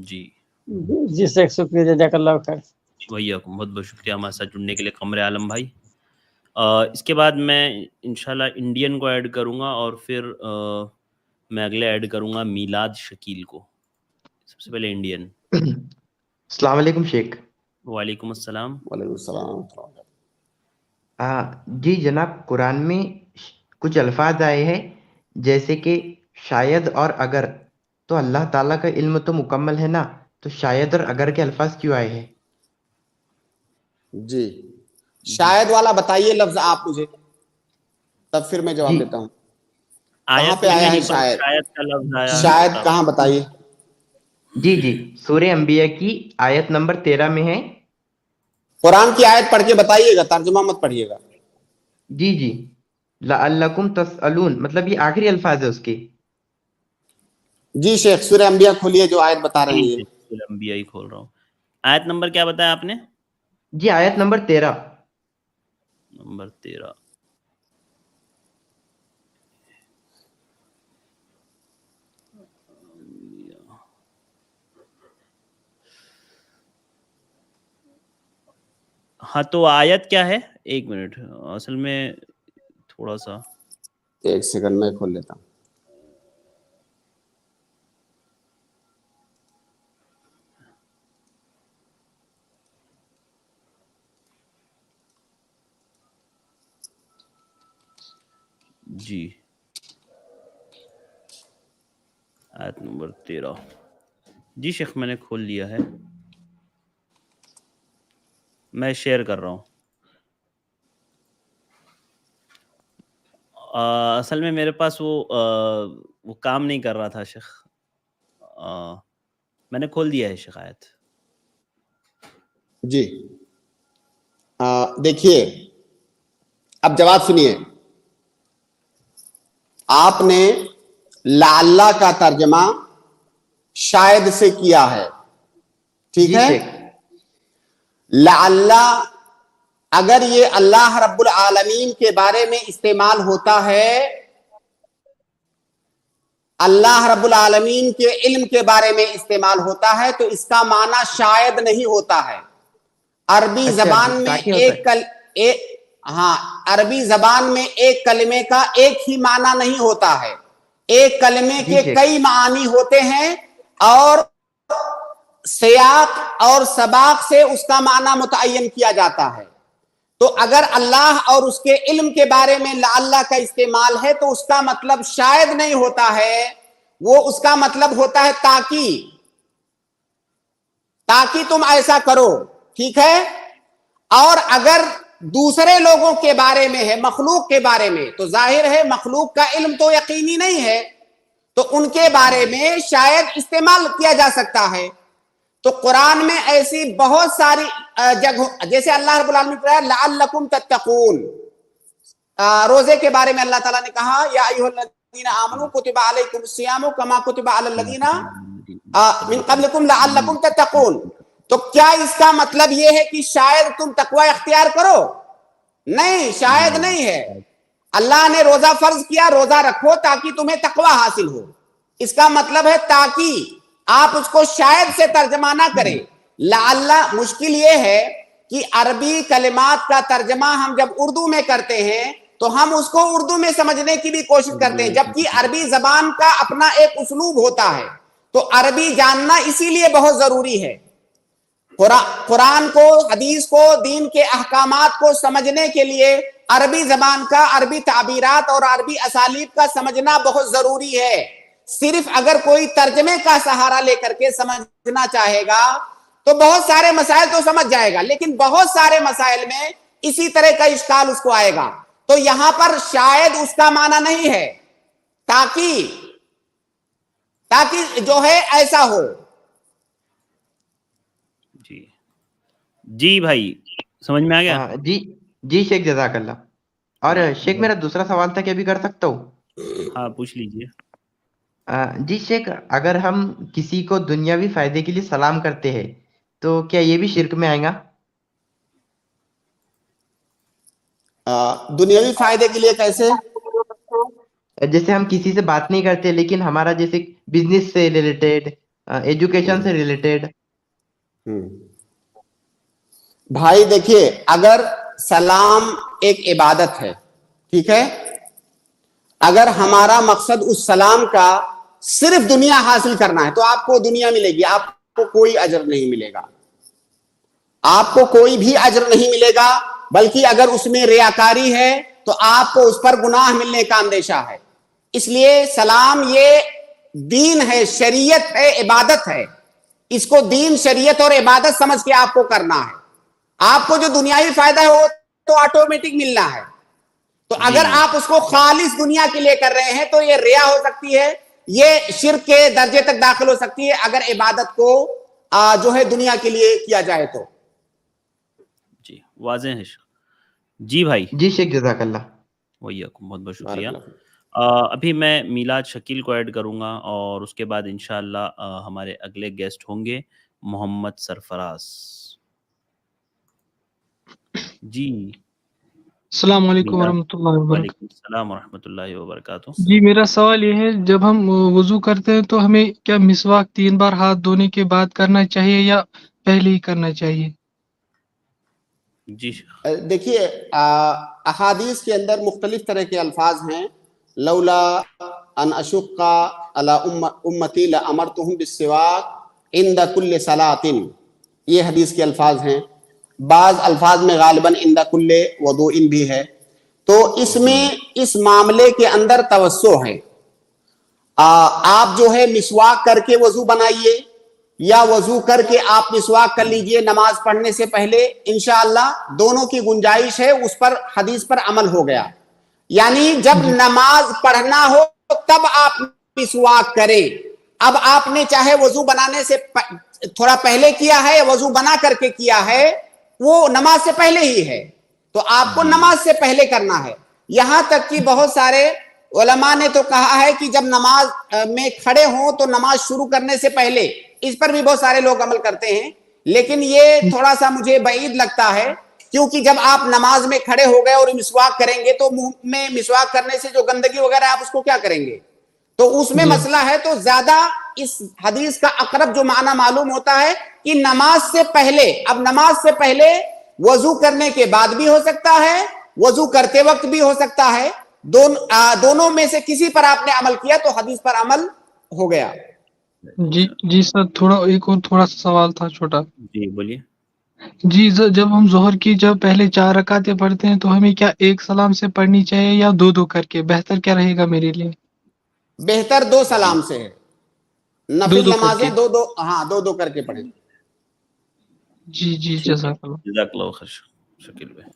جی جی شیخ, شکریہ, جزاک اللہ خیر. وعلیکم, بہت بہت شکریہ ہمارے ساتھ جڑنے کے لیے قمر عالم بھائی. اس کے بعد میں انشاءاللہ انڈین کو ایڈ کروں گا اور پھر میں اگلے ایڈ کروں گا میلاد شکیل کو. سب سے پہلے انڈین. السلام علیکم شیخ. وعلیکم السلام. وعلیکم السلام. جی جناب, قرآن میں کچھ الفاظ آئے ہیں جیسے کہ شاید اور اگر, تو اللہ تعالیٰ کا علم تو مکمل ہے نا, تو شاید اور اگر کے الفاظ کیوں آئے ہیں؟ جی شاید والا بتائیے لفظ آپ مجھے, تب پھر میں جواب دیتا ہوں. کہاں پہ آیا ہے شاید؟ کا لفظ آیا. شاید کہاں بتائیے. جی جی, سورہ انبیاء کی آیت نمبر 13 میں ہے. قرآن کی آیت پڑھ کے بتائیے گا, ترجمہ مت پڑھیے گا. جی جی, لعلکم تسألون, مطلب یہ آخری الفاظ ہے اس کے. جی شیخ, سورہ انبیاء کھولیے جو آیت بتا رہے ہیں. سورہ انبیاء ہی کھول رہا ہوں. آیت نمبر کیا بتایا آپ نے؟ جی آیت نمبر 13. نمبر 13. ہاں تو آیت کیا ہے؟ ایک منٹ, اصل میں تھوڑا سا, ایک سیکنڈ میں کھول لیتا ہوں. جی آیت نمبر 13. جی شیخ, میں نے کھول لیا ہے, میں شیئر کر رہا ہوں. اصل میں میرے پاس وہ کام نہیں کر رہا تھا شیخ. میں نے کھول دیا ہے شیخ آیت. جی دیکھیے, اب جواب سنیے. آپ نے لعلہ کا ترجمہ شاید سے کیا ہے, ٹھیک ہے. لعلہ اگر یہ اللہ رب العالمین کے بارے میں استعمال ہوتا ہے, اللہ رب العالمین کے علم کے بارے میں استعمال ہوتا ہے, تو اس کا معنی شاید نہیں ہوتا ہے. عربی زبان میں عربی زبان میں ایک کلمے کا ایک ہی معنی نہیں ہوتا ہے. ایک کلمے کے کئی معنی ہوتے ہیں اور سیاق اور سباق سے اس کا معنی متعین کیا جاتا ہے. تو اگر اللہ اور اس کے علم کے بارے میں لعل کا استعمال ہے تو اس کا مطلب شاید نہیں ہوتا ہے, وہ اس کا مطلب ہوتا ہے تاکہ تم ایسا کرو, ٹھیک ہے. اور اگر دوسرے لوگوں کے بارے میں ہے, مخلوق کے بارے میں, تو ظاہر ہے مخلوق کا علم تو یقینی نہیں ہے, تو ان کے بارے میں شاید استعمال کیا جا سکتا ہے. تو قرآن میں ایسی بہت ساری جگہ, جیسے اللہ رب العالمین نے کہا لعلکم تتقون, روزے کے بارے میں اللہ تعالیٰ نے کہا یا ایھا الذین آمنوا کتب علیکم الصیام کما کتب علی الذین من قبلکم لعلکم تتقون. تو کیا اس کا مطلب یہ ہے کہ شاید تم تقوی اختیار کرو؟ نہیں, شاید نہیں ہے. اللہ نے روزہ فرض کیا, روزہ رکھو تاکہ تمہیں تقوی حاصل ہو. اس کا مطلب ہے تاکہ, آپ اس کو شاید سے ترجمہ نہ کریں. لعل مشکل یہ ہے کہ عربی کلمات کا ترجمہ ہم جب اردو میں کرتے ہیں تو ہم اس کو اردو میں سمجھنے کی بھی کوشش کرتے ہیں, جبکہ عربی زبان کا اپنا ایک اسلوب ہوتا ہے. تو عربی جاننا اسی لیے بہت ضروری ہے. قرآن کو, حدیث کو, دین کے احکامات کو سمجھنے کے لیے عربی زبان کا, عربی تعبیرات اور عربی اسالیب کا سمجھنا بہت ضروری ہے. صرف اگر کوئی ترجمے کا سہارا لے کر کے سمجھنا چاہے گا تو بہت سارے مسائل تو سمجھ جائے گا, لیکن بہت سارے مسائل میں اسی طرح کا اشکال اس کو آئے گا. تو یہاں پر شاید اس کا معنی نہیں ہے تاکہ جو ہے ایسا ہو. جی بھائی سمجھ میں آ گیا؟ جی شیخ جزاک اللہ. اور شیخ میرا دوسرا سوال تھا کہ ابھی کر سکتا ہوں؟ ہاں پوچھ لیجئے. جی شیخ, اگر ہم کسی کو دنیاوی فائدے کے لیے سلام کرتے ہیں تو کیا یہ بھی شرک میں آئے گا؟ دنیاوی فائدے کے لیے کیسے؟ جیسے ہم کسی سے بات نہیں کرتے لیکن ہمارا جیسے بزنس سے ریلیٹڈ, ایجوکیشن سے ریلیٹڈ. بھائی دیکھیے, اگر سلام ایک عبادت ہے, ٹھیک ہے, اگر ہمارا مقصد اس سلام کا صرف دنیا حاصل کرنا ہے تو آپ کو دنیا ملے گی, آپ کو کوئی اجر نہیں ملے گا, آپ کو کوئی بھی اجر نہیں ملے گا. بلکہ اگر اس میں ریاکاری ہے تو آپ کو اس پر گناہ ملنے کا اندیشہ ہے. اس لیے سلام یہ دین ہے, شریعت ہے, عبادت ہے. اس کو دین, شریعت اور عبادت سمجھ کے آپ کو کرنا ہے. آپ کو جو دنیاوی فائدہ ہے وہ تو آٹومیٹک ملنا ہے. تو اگر آپ اس کو خالص دنیا کے لیے کر رہے ہیں تو یہ ریا ہو سکتی ہے, یہ شرک کے درجے تک داخل ہو سکتی ہے اگر عبادت کو جو ہے دنیا کے لیے کیا جائے تو. جی واضح ہے. جی بھائی. جی شیخ جزاک اللہ. وعلیکم, بہت بہت شکریہ. ابھی میں میلاد شکیل کو ایڈ کروں گا اور اس کے بعد انشاءاللہ ہمارے اگلے گیسٹ ہوں گے محمد سرفراز. جی السلام علیکم ورحمۃ اللہ وبرکاتہ. وعلیکم السلام ورحمۃ اللہ وبرکاتہ. جی میرا سوال یہ ہے, جب ہم وضو کرتے ہیں تو ہمیں کیا مسواک 3 بار ہاتھ دھونے کے بعد کرنا چاہیے یا پہلے ہی کرنا چاہیے؟ جی دیکھیے, احادیث کے اندر مختلف طرح کے الفاظ ہیں. لولا ان اشق علی امتی لامرتهم بالسواک عند کل صلاۃ, یہ حدیث کے الفاظ ہیں. بعض الفاظ میں غالباً عند کل وضوء بھی ہے. تو اس میں اس معاملے کے اندر توسع ہے. آپ جو ہے مسواک کر کے وضو بنائیے یا وضو کر کے آپ مسواک کر لیجئے نماز پڑھنے سے پہلے, انشاءاللہ دونوں کی گنجائش ہے. اس پر حدیث پر عمل ہو گیا. یعنی جب نماز پڑھنا ہو تب آپ مسواک کریں. اب آپ نے چاہے وضو بنانے سے تھوڑا پہلے کیا ہے یا وضو بنا کر کے کیا ہے, وہ نماز سے پہلے ہی ہے, تو آپ کو نماز سے پہلے کرنا ہے. یہاں تک کہ بہت سارے علماء نے تو کہا ہے کہ جب نماز میں کھڑے ہوں تو نماز شروع کرنے سے پہلے, اس پر بھی بہت سارے لوگ عمل کرتے ہیں, لیکن یہ تھوڑا سا مجھے بعید لگتا ہے. کیونکہ جب آپ نماز میں کھڑے ہو گئے اور مسواک کریں گے تو منہ میں مسواک کرنے سے جو گندگی وغیرہ آپ اس کو کیا کریں گے, تو اس میں مسئلہ ہے. تو زیادہ اس حدیث کا اقرب جو معنی معلوم ہوتا ہے کہ نماز سے پہلے. اب نماز سے پہلے وضو کرنے کے بعد بھی ہو سکتا ہے, وضو کرتے وقت بھی ہو سکتا ہے, دونوں میں سے کسی پر آپ نے عمل کیا تو حدیث پر عمل ہو گیا. جی سر, ایک اور تھوڑا سا سوال تھا چھوٹا. جی بولیے. جی جب ہم ظہر کی جب پہلے 4 رکعتیں پڑھتے ہیں تو ہمیں کیا ایک سلام سے پڑھنی چاہیے یا دو کر کے؟ بہتر کیا رہے گا میرے لیے؟ بہتر 2 سلام سے ہے. نفل دو کر نمازیں کے. 2 ہاں 2 کر کے پڑھیں. جی جزاک اللہ. جزاک اللہ خیر شکیل بھائی.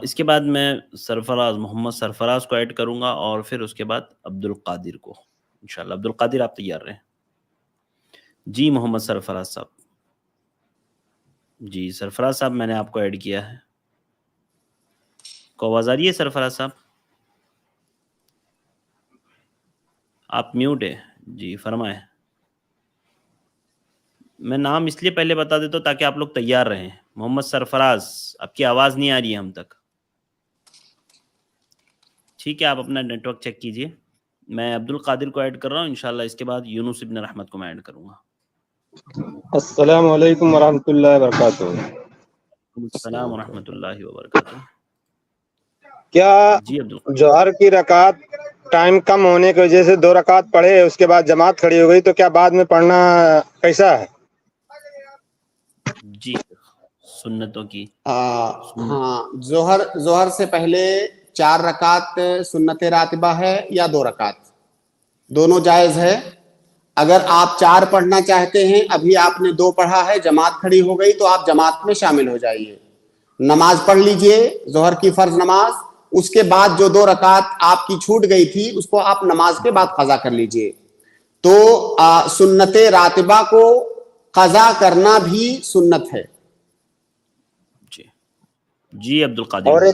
اس کے بعد میں سرفراز محمد سرفراز کو ایڈ کروں گا اور پھر اس کے بعد عبد القادر کو انشاءاللہ. عبد القادر آپ تیار رہیں. جی محمد سرفراز صاحب. جی سرفراز صاحب میں نے آپ کو ایڈ کیا ہے. کو آواز آ رہی ہے سرفراز صاحب؟ آپ میوٹ ہے. جی فرمائیں. میں نام اس لیے پہلے بتا دیتا ہوں تاکہ آپ لوگ تیار رہیں. محمد سرفراز آپ کی آواز نہیں آ رہی ہے ہم تک. ٹھیک ہے آپ اپنا نیٹ ورک چیک کیجئے. میں عبد القادر کو ایڈ کر رہا ہوں. انشاءاللہ اس کے بعد یونس ابن رحمت کو میں ایڈ کروں گا. السلام علیکم ورحمۃ اللہ وبرکاتہ. السلام ورحمۃ اللہ وبرکاتہ. کیا جی عبد القادر. جوہر کی رکعت ٹائم کم ہونے کی وجہ سے 2 رکعت پڑھے اس کے بعد جماعت کھڑی ہو گئی تو کیا بعد میں پڑھنا کیسا ہے؟ جی سنتوں کی ہاں ظہر سے پہلے 4 رکعت سنت راتبہ ہے یا 2 رکعت دونوں جائز ہے. اگر آپ 4 پڑھنا چاہتے ہیں, ابھی آپ نے 2 پڑھا ہے, جماعت کھڑی ہو گئی تو آپ جماعت میں شامل ہو جائیے, نماز پڑھ لیجئے ظہر کی فرض نماز. اس کے بعد جو 2 رکعت آپ کی چھوٹ گئی تھی اس کو آپ نماز کے بعد قضا کر لیجئے. تو سنت راتبہ کو قضا کرنا بھی سنت ہے. جی عبد القادر.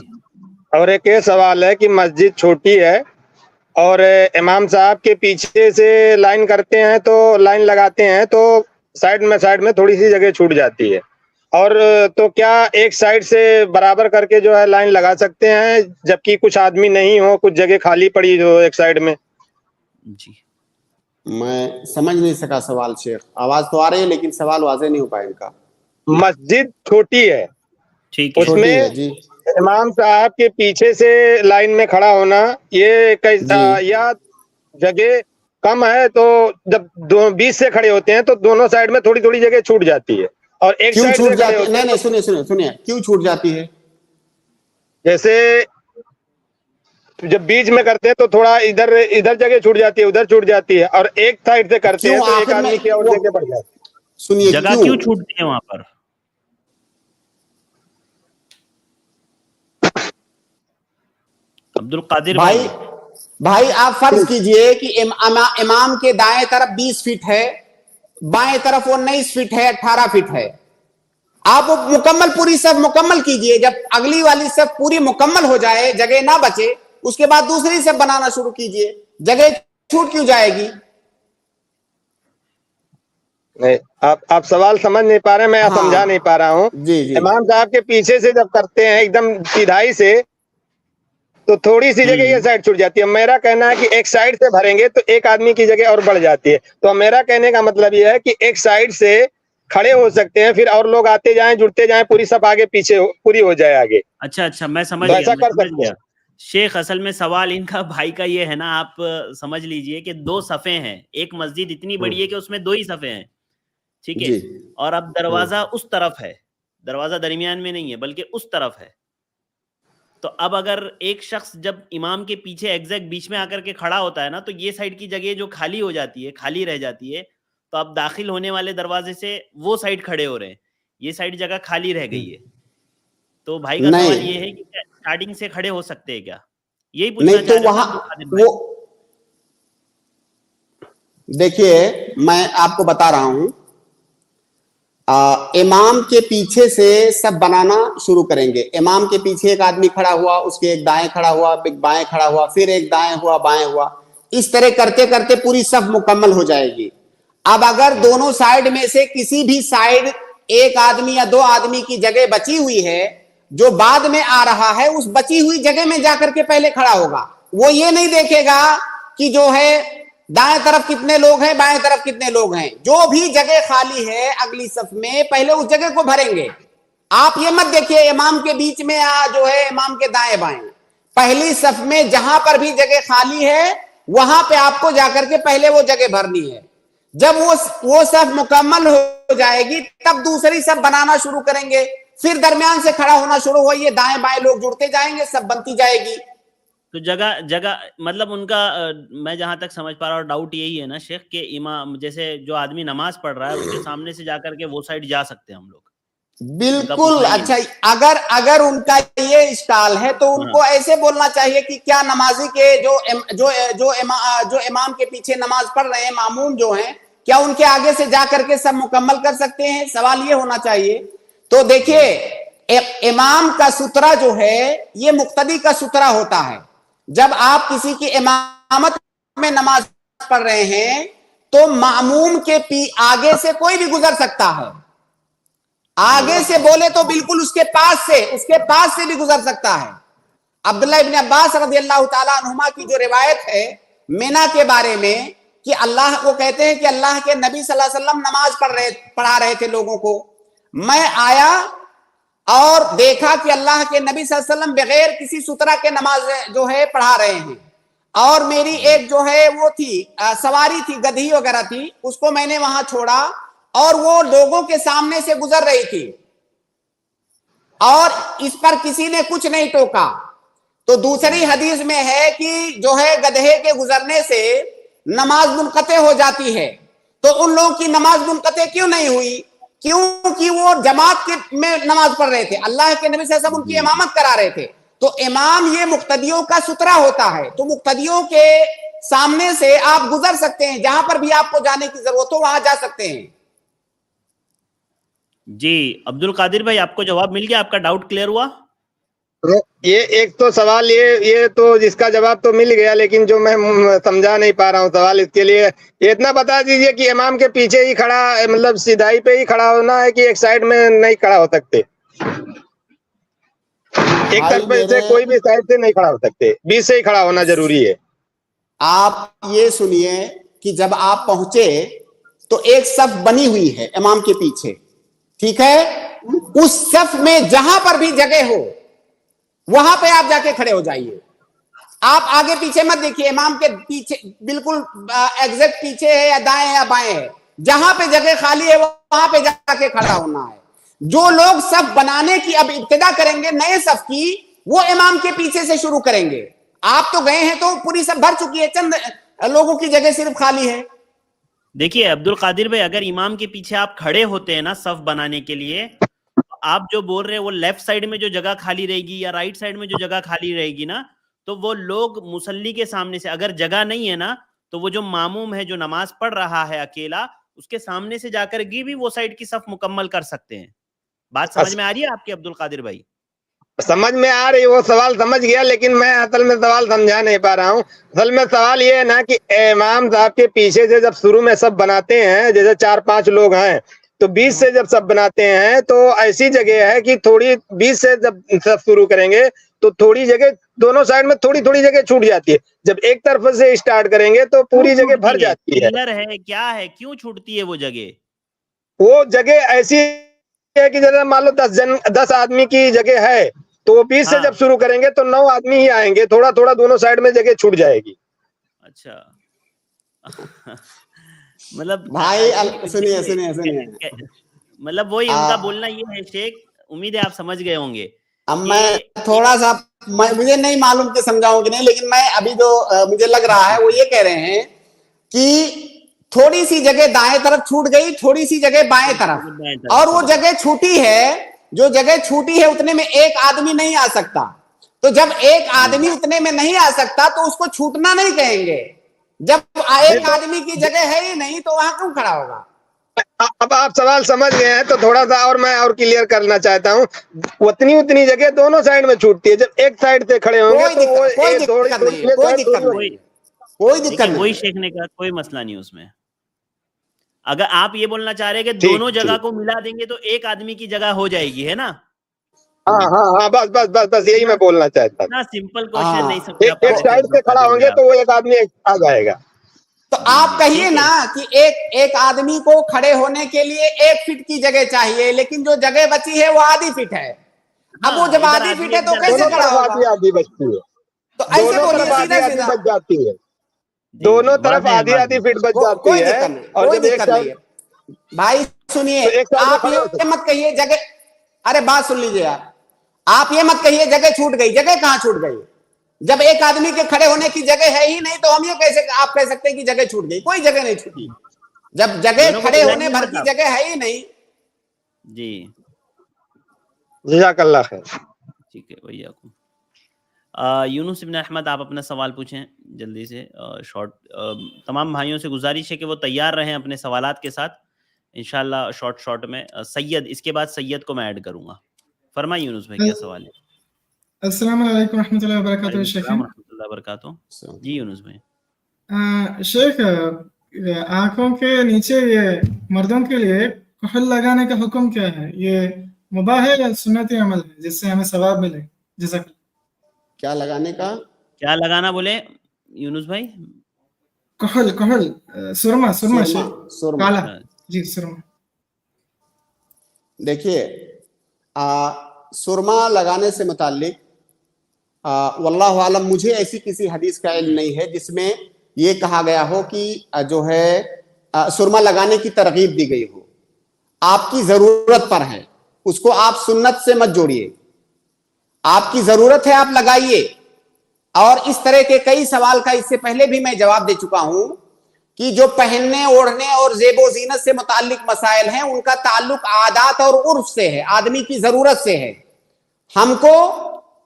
اور ایک یہ سوال ہے کہ مسجد چھوٹی ہے اور امام صاحب کے پیچھے سے لائن کرتے ہیں تو لائن لگاتے ہیں تو سائڈ میں تھوڑی سی جگہ چھوٹ جاتی ہے, اور تو کیا ایک سائڈ سے برابر کر کے جو ہے لائن لگا سکتے ہیں جبکہ کچھ آدمی نہیں ہو, کچھ جگہ خالی پڑی ہو ایک سائڈ میں؟ جی میں سمجھ نہیں سکا سوال شیخ. آواز تو آ رہی ہے لیکن سوال واضح نہیں ہو پائے ان کا. مسجد چھوٹی ہے, ٹھیک ہے. اس میں جی امام صاحب کے پیچھے سے لائن میں کھڑا ہونا یہ یا جگہ کم ہے تو جب 20 سے کھڑے ہوتے ہیں تو دونوں سائڈ میں تھوڑی تھوڑی جگہ چھوٹ جاتی ہے, اور ایک کیوں سائڈ چھوٹ سے کھڑے جاتی ہوتے ہے؟ نہیں سنیے کیوں چھوٹ جاتی ہے؟ جیسے جب بیچ میں کرتے ہیں تو تھوڑا ادھر جگہ چھوٹ جاتی ہے, ادھر چھوٹ جاتی ہے, اور ایک سائڈ سے کرتے ہیں تو ایک آدمی کی اور جگہ پڑ جاتی ہے. سنیے جگہ کیوں چھوٹتی ہے وہاں پر؟ عبد القادر بھائی آپ فرض کیجئے کہ امام کے دائیں طرف 20 فٹ ہے, بائیں طرف 19 فٹ ہے, 18 فٹ ہے. آپ مکمل پوری صف مکمل کیجئے. جب اگلی والی صف پوری مکمل ہو جائے, جگہ نہ بچے, اس کے بعد دوسری صف بنانا شروع کیجئے. جگہ چھوٹ کیوں جائے گی؟ نہیں, آپ سوال سمجھ نہیں پا رہے, میں سمجھا نہیں پا رہا ہوں. جی امام صاحب کے پیچھے سے جب کرتے ہیں ایک دم سیدھائی سے تو تھوڑی سی جگہ یہ سائڈ چھوٹ جاتی ہے. میرا کہنا ہے کہ ایک سائڈ سے بھریں گے تو ایک آدمی کی جگہ اور بڑھ جاتی ہے. تو میرا کہنے کا مطلب یہ ہے کہ ایک سائڈ سے کھڑے ہو سکتے ہیں, پھر اور لوگ آتے جائیں جڑتے جائیں, پوری سب آگے پیچھے پوری ہو جائے آگے. اچھا میں سمجھ تو ایسا کر سکتے ہیں. شیخ اصل میں سوال ان کا بھائی کا یہ ہے نا, آپ سمجھ لیجئے کہ 2 صفیں ہیں, ایک مسجد اتنی بڑی ہے کہ اس میں 2 ہی صفیں ہیں, ٹھیک ہے, اور اب دروازہ اس طرف ہے, دروازہ درمیان میں نہیں ہے بلکہ اس طرف ہے. تو اب اگر ایک شخص جب امام کے پیچھے ایگزیکٹ بیچ میں آ کر کے کھڑا ہوتا ہے نا, تو یہ سائڈ کی جگہ جو خالی ہو جاتی ہے, خالی رہ جاتی ہے, تو اب داخل ہونے والے دروازے سے وہ سائڈ کھڑے ہو رہے ہیں, یہ سائڈ جگہ خالی رہ گئی ہے. تو بھائی کا سوال یہ ہے کہ اسٹارٹنگ سے کھڑے ہو سکتے ہیں کیا, یہی پوچھنا چاہ رہا تھا. دیکھیے میں آپ کو بتا رہا ہوں, امام کے پیچھے سے سب بنانا شروع کریں گے. امام کے پیچھے ایک آدمی کھڑا ہوا, اس کے ایک دائیں کھڑا ہوا, ایک بائیں کھڑا ہوا, پھر ایک دائیں ہوا, بائیں ہوا, اس طرح کرتے کرتے پوری صف مکمل ہو جائے گی. اب اگر دونوں سائڈ میں سے کسی بھی سائڈ ایک آدمی یا 2 آدمی کی جگہ بچی ہوئی ہے, جو بعد میں آ رہا ہے اس بچی ہوئی جگہ میں جا کر کے پہلے کھڑا ہوگا. وہ یہ نہیں دیکھے گا کہ جو ہے دائیں طرف کتنے لوگ ہیں, بائیں طرف کتنے لوگ ہیں. جو بھی جگہ خالی ہے اگلی صف میں پہلے اس جگہ کو بھریں گے. آپ یہ مت دیکھیے امام کے بیچ میں جو ہے امام کے دائیں بائیں, پہلی صف میں جہاں پر بھی جگہ خالی ہے وہاں پہ آپ کو جا کر کے پہلے وہ جگہ بھرنی ہے. جب وہ صف مکمل ہو جائے گی تب دوسری صف بنانا شروع کریں گے، پھر درمیان سے کھڑا ہونا شروع ہوئیے، دائیں بائیں لوگ جڑتے جائیں گے، سب بنتی جائے گی۔ تو جگہ مطلب ان کا میں جہاں تک سمجھ پا رہا ہوں ڈاؤٹ یہی ہے نا شیخ کہ امام جیسے جو آدمی نماز پڑھ رہا ہے اس کے سامنے سے جا کر کے وہ سائڈ جا سکتے ہیں ہم لوگ؟ بالکل۔ اچھا اگر ان کا یہ اشکال ہے تو ان کو ایسے بولنا چاہیے کہ کیا نمازی کے جو امام کے پیچھے نماز پڑھ رہے ہیں ماموم جو ہیں، کیا ان کے آگے سے جا کر کے سب مکمل کر سکتے ہیں؟ سوال یہ ہونا چاہیے۔ تو دیکھیے امام کا سترہ جو ہے یہ مقتدی کا سترہ ہوتا ہے۔ جب آپ کسی کی امامت میں نماز پڑھ رہے ہیں تو ماموم کے آگے سے کوئی بھی گزر سکتا ہے، آگے سے بولے تو بالکل اس کے پاس سے بھی گزر سکتا ہے۔ عبداللہ ابن عباس رضی اللہ تعالیٰ عنہما کی جو روایت ہے مینا کے بارے میں کہ اللہ کو کہتے ہیں کہ اللہ کے نبی صلی اللہ علیہ وسلم نماز پڑھا رہے تھے لوگوں کو، میں آیا اور دیکھا کہ اللہ کے نبی صلی اللہ علیہ وسلم بغیر کسی سترہ کے نماز جو ہے پڑھا رہے ہیں، اور میری ایک جو ہے وہ تھی سواری تھی، گدھی وغیرہ تھی، اس کو میں نے وہاں چھوڑا اور وہ لوگوں کے سامنے سے گزر رہی تھی اور اس پر کسی نے کچھ نہیں ٹوکا۔ تو دوسری حدیث میں ہے کہ جو ہے گدھے کے گزرنے سے نماز منقطع ہو جاتی ہے، تو ان لوگوں کی نماز منقطع کیوں نہیں ہوئی؟ کیونکہ وہ جماعت میں نماز پڑھ رہے تھے، اللہ کے نبی صلی اللہ علیہ وسلم ان کی امامت کرا رہے تھے۔ تو امام یہ مقتدیوں کا سترہ ہوتا ہے، تو مقتدیوں کے سامنے سے آپ گزر سکتے ہیں، جہاں پر بھی آپ کو جانے کی ضرورت ہو وہاں جا سکتے ہیں۔ جی عبد القادر بھائی آپ کو جواب مل گیا؟ آپ کا ڈاؤٹ کلیئر ہوا؟ یہ ایک تو سوال یہ تو جس کا جواب تو مل گیا، لیکن جو میں سمجھا نہیں پا رہا ہوں سوال، اس کے لیے یہ اتنا بتا دیجئے کہ امام کے پیچھے ہی کھڑا مطلب سیدھائی پہ ہی کھڑا ہونا ہے کہ ایک سائڈ میں نہیں کھڑا ہو سکتے؟ ایک طرف سے کوئی بھی سائڈ سے نہیں کھڑا ہو سکتے، بیچ سے ہی کھڑا ہونا ضروری ہے؟ آپ یہ سنیے کہ جب آپ پہنچے تو ایک صف بنی ہوئی ہے امام کے پیچھے، ٹھیک ہے؟ اس صف میں جہاں پر بھی جگہ ہو وہاں پہ آپ جا کے کھڑے ہو جائیے، آپ آگے پیچھے مت دیکھیے، امام کے پیچھے بالکل ایگزیکٹ پیچھے ہے یا دائیں ہے یا بائیں ہے، جہاں پہ جگہ خالی ہے وہاں پہ جا کے کھڑا ہونا ہے۔ جو لوگ صف بنانے کی اب ابتدا کریں گے نئے صف کی، وہ امام کے پیچھے سے شروع کریں گے۔ آپ تو گئے ہیں تو پوری صف بھر چکی ہے، چند لوگوں کی جگہ صرف خالی ہے۔ دیکھیے عبد القادر بھائی، اگر امام کے پیچھے آپ کھڑے ہوتے ہیں نا صف بنانے کے لیے، آپ جو بول رہے ہیں وہ لیفٹ سائڈ میں جو جگہ خالی رہے گی یا رائٹ سائڈ میں جو جگہ خالی رہے گی نا، تو وہ لوگ مصلی کے سامنے سے اگر جگہ نہیں ہے نا تو وہ جو ماموم ہے جو نماز پڑھ رہا ہے اکیلا، اس کے سامنے سے جا کر بھی وہ سائڈ کی صف مکمل کر سکتے ہیں۔ بات سمجھ میں آ رہی ہے آپ کے عبد القادر بھائی؟ سمجھ میں آ رہی، وہ سوال سمجھ گیا، لیکن میں اصل میں سوال سمجھا نہیں پا رہا ہوں۔ اصل میں سوال یہ ہے نا کہ امام صاحب کے پیچھے سے جب شروع میں سب بناتے ہیں، جیسے 4-5 لوگ ہیں تو 20 سے جب سب بناتے ہیں تو ایسی جگہ ہے کہ تھوڑی 20 سے جب سب شروع کریں گے تو تھوڑی جگہ دونوں سائڈ میں تھوڑی جگہ چھوٹ جاتی ہے، جب ایک طرف سے اسٹارٹ کریں گے تو پوری جگہ بھر جاتی ہے۔ کیا ہے کیوں چھوٹتی ہے وہ جگہ؟ وہ جگہ ایسی ہے کہ جیسے مان لو 10 آدمی کی جگہ ہے تو وہ 20 سے جب شروع کریں گے تو 9 آدمی ہی آئیں گے، تھوڑا دونوں سائڈ میں جگہ چھوٹ جائے گی۔ اچھا مطلب بھائی سنیے مطلب وہی ان کا بولنا یہ ہے شیخ، امید ہے آپ سمجھ گئے ہوں گے۔ اب میں تھوڑا سا مجھے نہیں معلوم کہ سمجھاؤں کہ نہیں، لیکن میں ابھی جو مجھے لگ رہا ہے وہ یہ کہہ رہے ہیں کہ تھوڑی سی جگہ دائیں طرف چھوٹ گئی، تھوڑی سی جگہ بائیں طرف، اور وہ جگہ چھوٹی ہے، جو جگہ چھوٹی ہے اتنے میں ایک آدمی نہیں آ سکتا، تو جب ایک آدمی اتنے میں نہیں آ سکتا تو اس کو چھوٹنا نہیں کہیں گے، جب ایک آدمی کی جگہ ہے ہی نہیں تو وہاں کیوں کھڑا ہوگا؟ اب آپ سوال سمجھ گئے ہیں تو تھوڑا سا اور میں اور کلیئر کرنا چاہتا ہوں۔ اتنی جگہ دونوں سائڈ میں چھوٹتی ہے، جب ایک سائڈ سے کھڑے ہوں گے تو کوئی دقت نہیں، وہی سیکھنے کا کوئی مسئلہ نہیں اس میں۔ اگر آپ یہ بولنا چاہ رہے ہیں کہ دونوں جگہ کو ملا دیں گے تو ایک آدمی کی جگہ ہو جائے گی، ہے نا؟ ہاں بس یہی میں بولنا چاہتا ہوں۔ سمپل کوشچن نہیں سمجھا۔ ایک سائڈ سے کھڑا ہوں گے تو وہ ایک آدمی آ جائے گا۔ تو آپ کہیے نا کہ ایک آدمی کو کھڑے ہونے کے لیے 1 فٹ کی جگہ چاہیے، لیکن جو جگہ بچی ہے وہ آدھی فٹ ہے، اب وہ جب آدھی فٹ ہے تو کیسے کھڑا ہوگا؟ آدھی بچتی ہے، تو ایسے بولیے سیدھا بچ جاتی ہے۔ दोनों तरफ आधी आधी फीट बच जाती कोई है। दिक्कत नहीं, और कोई जब एक दिक्कत नहीं है भाई। सुनिए, तो एक साइड में आप खड़े हो ये मत कहिए जगह, अरे बात सुन लीजिए आप ये मत कहिए जगह छूट गई। जगह कहाँ छूट गई? जब एक आदमी के खड़े होने की जगह है ही नहीं तो हम ये कैसे आप कह सकते हैं कि जगह छूट गई? कोई जगह नहीं छूटी। जब जगह खड़े होने भर की जगह है ही नहीं। जी जज़ाकल्लाह खैर। ठीक है भैया को। यूनुस इब्न अहमद, आप अपना सवाल पूछें जल्दी से, शॉर्ट। तमाम भाइयों से गुजारिश है कि वो तैयार रहें अपने सवालात के साथ, इंशाल्लाह शॉर्ट में। सैयद, इसके बाद सैयद को मैं ऐड करूंगा। फरमाइए यूनुस भाई, क्या सवाल है? अस्सलाम वालेकुम रहमतुल्लाहि व बरकातुहू। शेख रहमतुल्लाहि व बरकातुहू। जी यूनुस भाई। शेख, आंखों के नीचे ये मर्दों के लिए कुहल लगाने का हुक्म क्या है? ये मुबाह है या सुन्नती अमल है जिससे हमें सवाब मिले? जज़ाकल्लाह। क्या लगाने का? क्या लगाना बोले यूनुस भाई? कुहल, सुरमा शेख, काला। जी सुरमा। देखिए, सुरमा लगाने से मुताल्लिक वल्लाहु आलम मुझे ऐसी किसी हदीस का इल्म नहीं है जिसमें ये कहा गया हो कि जो है सुरमा लगाने की तरगीब दी गई हो। आपकी जरूरत पर है, उसको आप सुन्नत से मत जोड़िए। आपकी जरूरत है, आप लगाइए। और इस तरह के कई सवाल का इससे पहले भी मैं जवाब दे चुका हूं कि जो पहनने ओढ़ने और ज़ेबो ज़ीनत से मुताल्लिक मसाइल हैं उनका ताल्लुक आदात और उर्फ से है, आदमी की जरूरत से है। हमको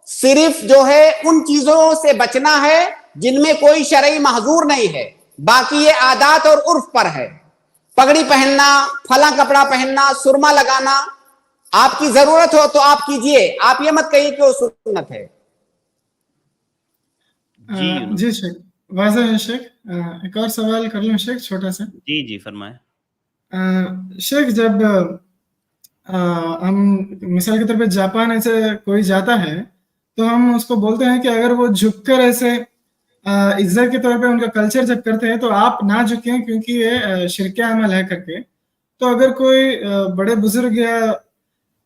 सिर्फ जो है उन चीजों से बचना है जिनमें कोई शरई महजूर नहीं है, बाकी ये आदात और उर्फ पर है। पगड़ी पहनना, फला कपड़ा पहनना, सुरमा लगाना, आपकी जरूरत हो तो आप कीजिए। आप ये मत कहिए कि वो सुन्नत है। जी शेख, वाज़ेह है शेख। एक और सवाल कर लूं शेख, छोटा सा? जी फरमाएं। शेख, जब हम मिसाल के तौर पे जापान ऐसे कोई जाता है तो हम उसको बोलते हैं कि अगर वो झुककर ऐसे इज्जत के तौर पे उनका कल्चर जब करते हैं तो आप ना झुकें क्योंकि ये शिरके अमल है करके। तो अगर कोई बड़े बुजुर्ग या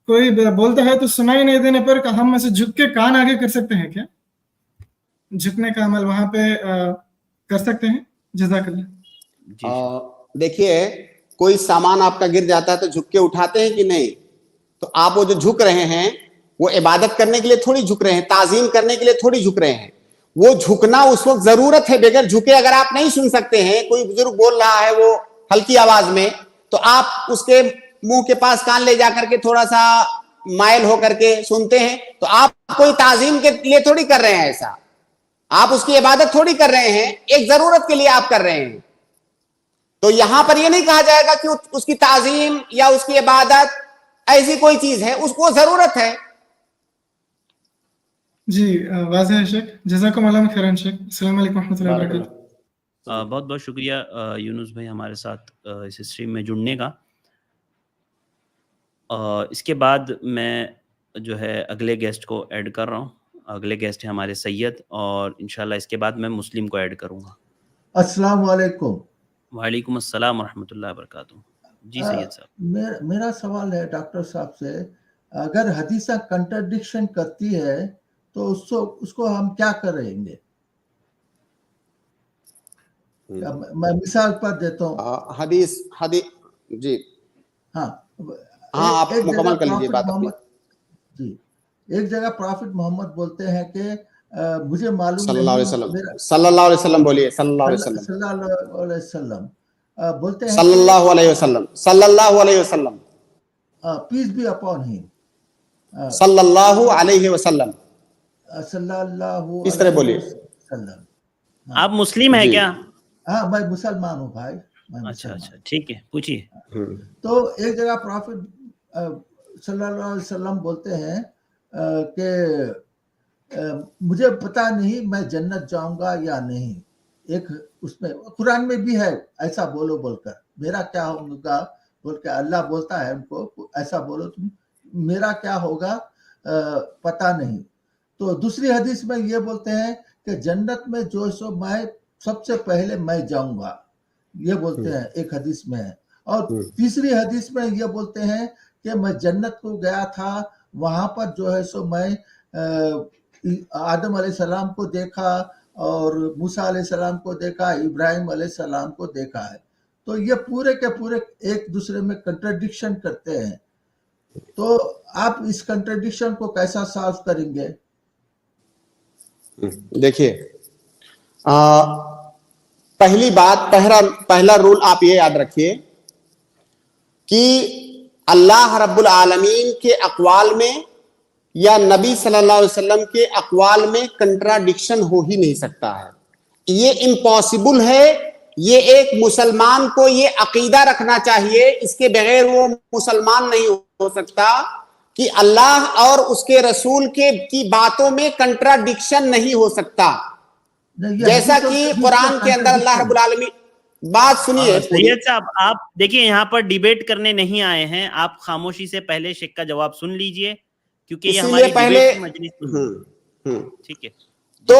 कोई बोलता है तो सुनाई नहीं देने पर हम ऐसे झुक के कान आगे कर सकते हैं क्या? झुकने का अमल वहां पे कर सकते हैं? जज़ाकल्लाह। देखिए, कोई सामान आपका गिर जाता है तो झुक के उठाते हैं कि नहीं? तो आप वो जो झुक रहे हैं वो इबादत करने के लिए थोड़ी झुक रहे हैं, ताजीम करने के लिए थोड़ी झुक रहे हैं। वो झुकना उस वक्त जरूरत है, बगैर झुके अगर आप नहीं सुन सकते हैं, कोई बुजुर्ग बोल रहा है वो हल्की आवाज में, तो आप उसके मुंह के पास कान ले जाकर के थोड़ा सा माइल होकर के सुनते हैं, तो आप कोई ताजीम के लिए थोड़ी कर रहे हैं ऐसा, आप उसकी इबादत थोड़ी कर रहे हैं, एक जरूरत के लिए आप कर रहे हैं। तो यहां पर ये नहीं कहा जाएगा कि उसकी ताजीम या उसकी इबादत ऐसी कोई चीज है, उसको जरूरत है। जी वाज़ेह है शेख, जज़ाकुमुल्लाह खैरन शेख। अस्सलाम वालेकुम रहमतुल्लाहि व बरकातुहू। बहुत बहुत शुक्रिया यूनुस भाई हमारे साथ इस स्ट्रीम में जुड़ने का। इसके बाद मैं जो है अगले गेस्ट को ऐड कर रहा हूँ। अगले गेस्ट है हमारे सैयद, और इंशाल्लाह इसके बाद मैं मुस्लिम को ऐड करूँगा। अस्सलाम वालेकुम। वालेकुम अस्सलाम रहमतुल्लाहि व बरकातुहू। जी सैयद साहब, मेरा सवाल है डॉक्टर साहब से, अगर हदीसा कंट्रडिक्शन करती है तो उसको हम क्या करेंगे? मैं मिसाल पर देता हूँ। हदीस जी हाँ, आप मुकम्मल कर लीजिए बात अपनी। जी, एक जगह प्रॉफिट मोहम्मद बोलते हैं कि मुझे मालूम सल्लल्लाहु अलैहि वसल्लम बोलिए, सल्लल्लाहु अलैहि वसल्लम बोलते हैं, सल्लल्लाहु अलैहि वसल्लम, पीस बी अपॉन हिम, सल्लल्लाहु अलैहि वसल्लम, सल्लल्लाहु इस तरह बोलिए। आप मुस्लिम है क्या? हाँ, मैं मुसलमान हूँ भाई। अच्छा, ठीक है, पूछिए। तो एक जगह प्रॉफिट सल्लल्लाहु अलैहि वसल्लम बोलते हैं कि मुझे पता नहीं मैं जन्नत जाऊंगा या नहीं। एक उसमें कुरान में भी है ऐसा बोलो बोलकर, मेरा क्या होगा बोल के अल्लाह बोलता है उनको, ऐसा बोलो तुम, मेरा क्या होगा पता नहीं। तो दूसरी हदीस में ये बोलते हैं कि जन्नत में जो सो मैं सबसे पहले मैं जाऊंगा, ये बोलते हैं, एक हदीस में है। और तीसरी हदीस में ये बोलते हैं कि मैं जन्नत को गया था, वहां पर जो है सो मैं आदम अलैहिस्सलाम को देखा और मूसा अलैहिस्सलाम को देखा, इब्राहिम अलैहिस्सलाम को देखा है। तो ये पूरे के पूरे एक दूसरे में कंट्राडिक्शन करते हैं। तो आप इस कंट्राडिक्शन को कैसा सॉल्व करेंगे? देखिए, पहली बात, पहला रूल आप ये याद रखिए कि अल्लाह रब्बुल आलमीन के अक़वाल में या नबी सल्लल्लाहु अलैहि वसल्लम के अक़वाल में कंट्राडिक्शन हो ही नहीं सकता है। ये इम्पॉसिबल है। ये एक मुसलमान को ये अकीदा रखना चाहिए, इसके बगैर वो मुसलमान नहीं हो सकता कि अल्लाह और उसके रसूल की बातों में कंट्राडिक्शन नहीं हो सकता। जैसा कि कुरान के अंदर अल्लाह रब्बुल आलमीन, बात सुनिए सैयद साहब, आप देखिए यहाँ पर डिबेट करने नहीं आए हैं, आप खामोशी से पहले शेख का जवाब सुन लीजिए, क्योंकि ये हमारी पहले मजलिस। ठीक है। तो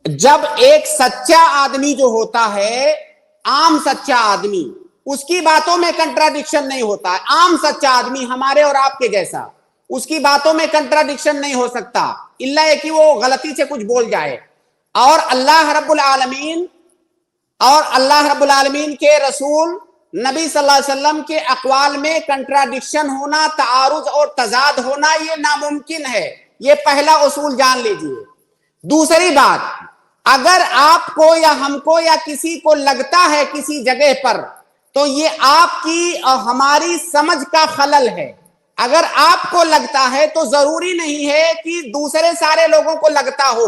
जब एक सच्चा आदमी जो होता है, आम सच्चा आदमी, उसकी बातों में कंट्राडिक्शन नहीं होता है। आम सच्चा आदमी हमारे और आपके जैसा, उसकी बातों में कंट्राडिक्शन नहीं हो सकता, इल्ला है कि वो गलती से कुछ बोल जाए। और अल्लाह रब्बुल आलमीन के रसूल नबी सल्लल्लाहु अलैहि वसल्लम के अक़वाल में कंट्राडिक्शन होना, तारुज और तजाद होना, ये नामुमकिन है। ये पहला उसूल जान लीजिए। दूसरी बात, अगर आपको या हमको या किसी को लगता है किसी जगह पर, तो ये आपकी और हमारी समझ का खलल है। अगर आपको लगता है तो जरूरी नहीं है कि दूसरे सारे लोगों को लगता हो,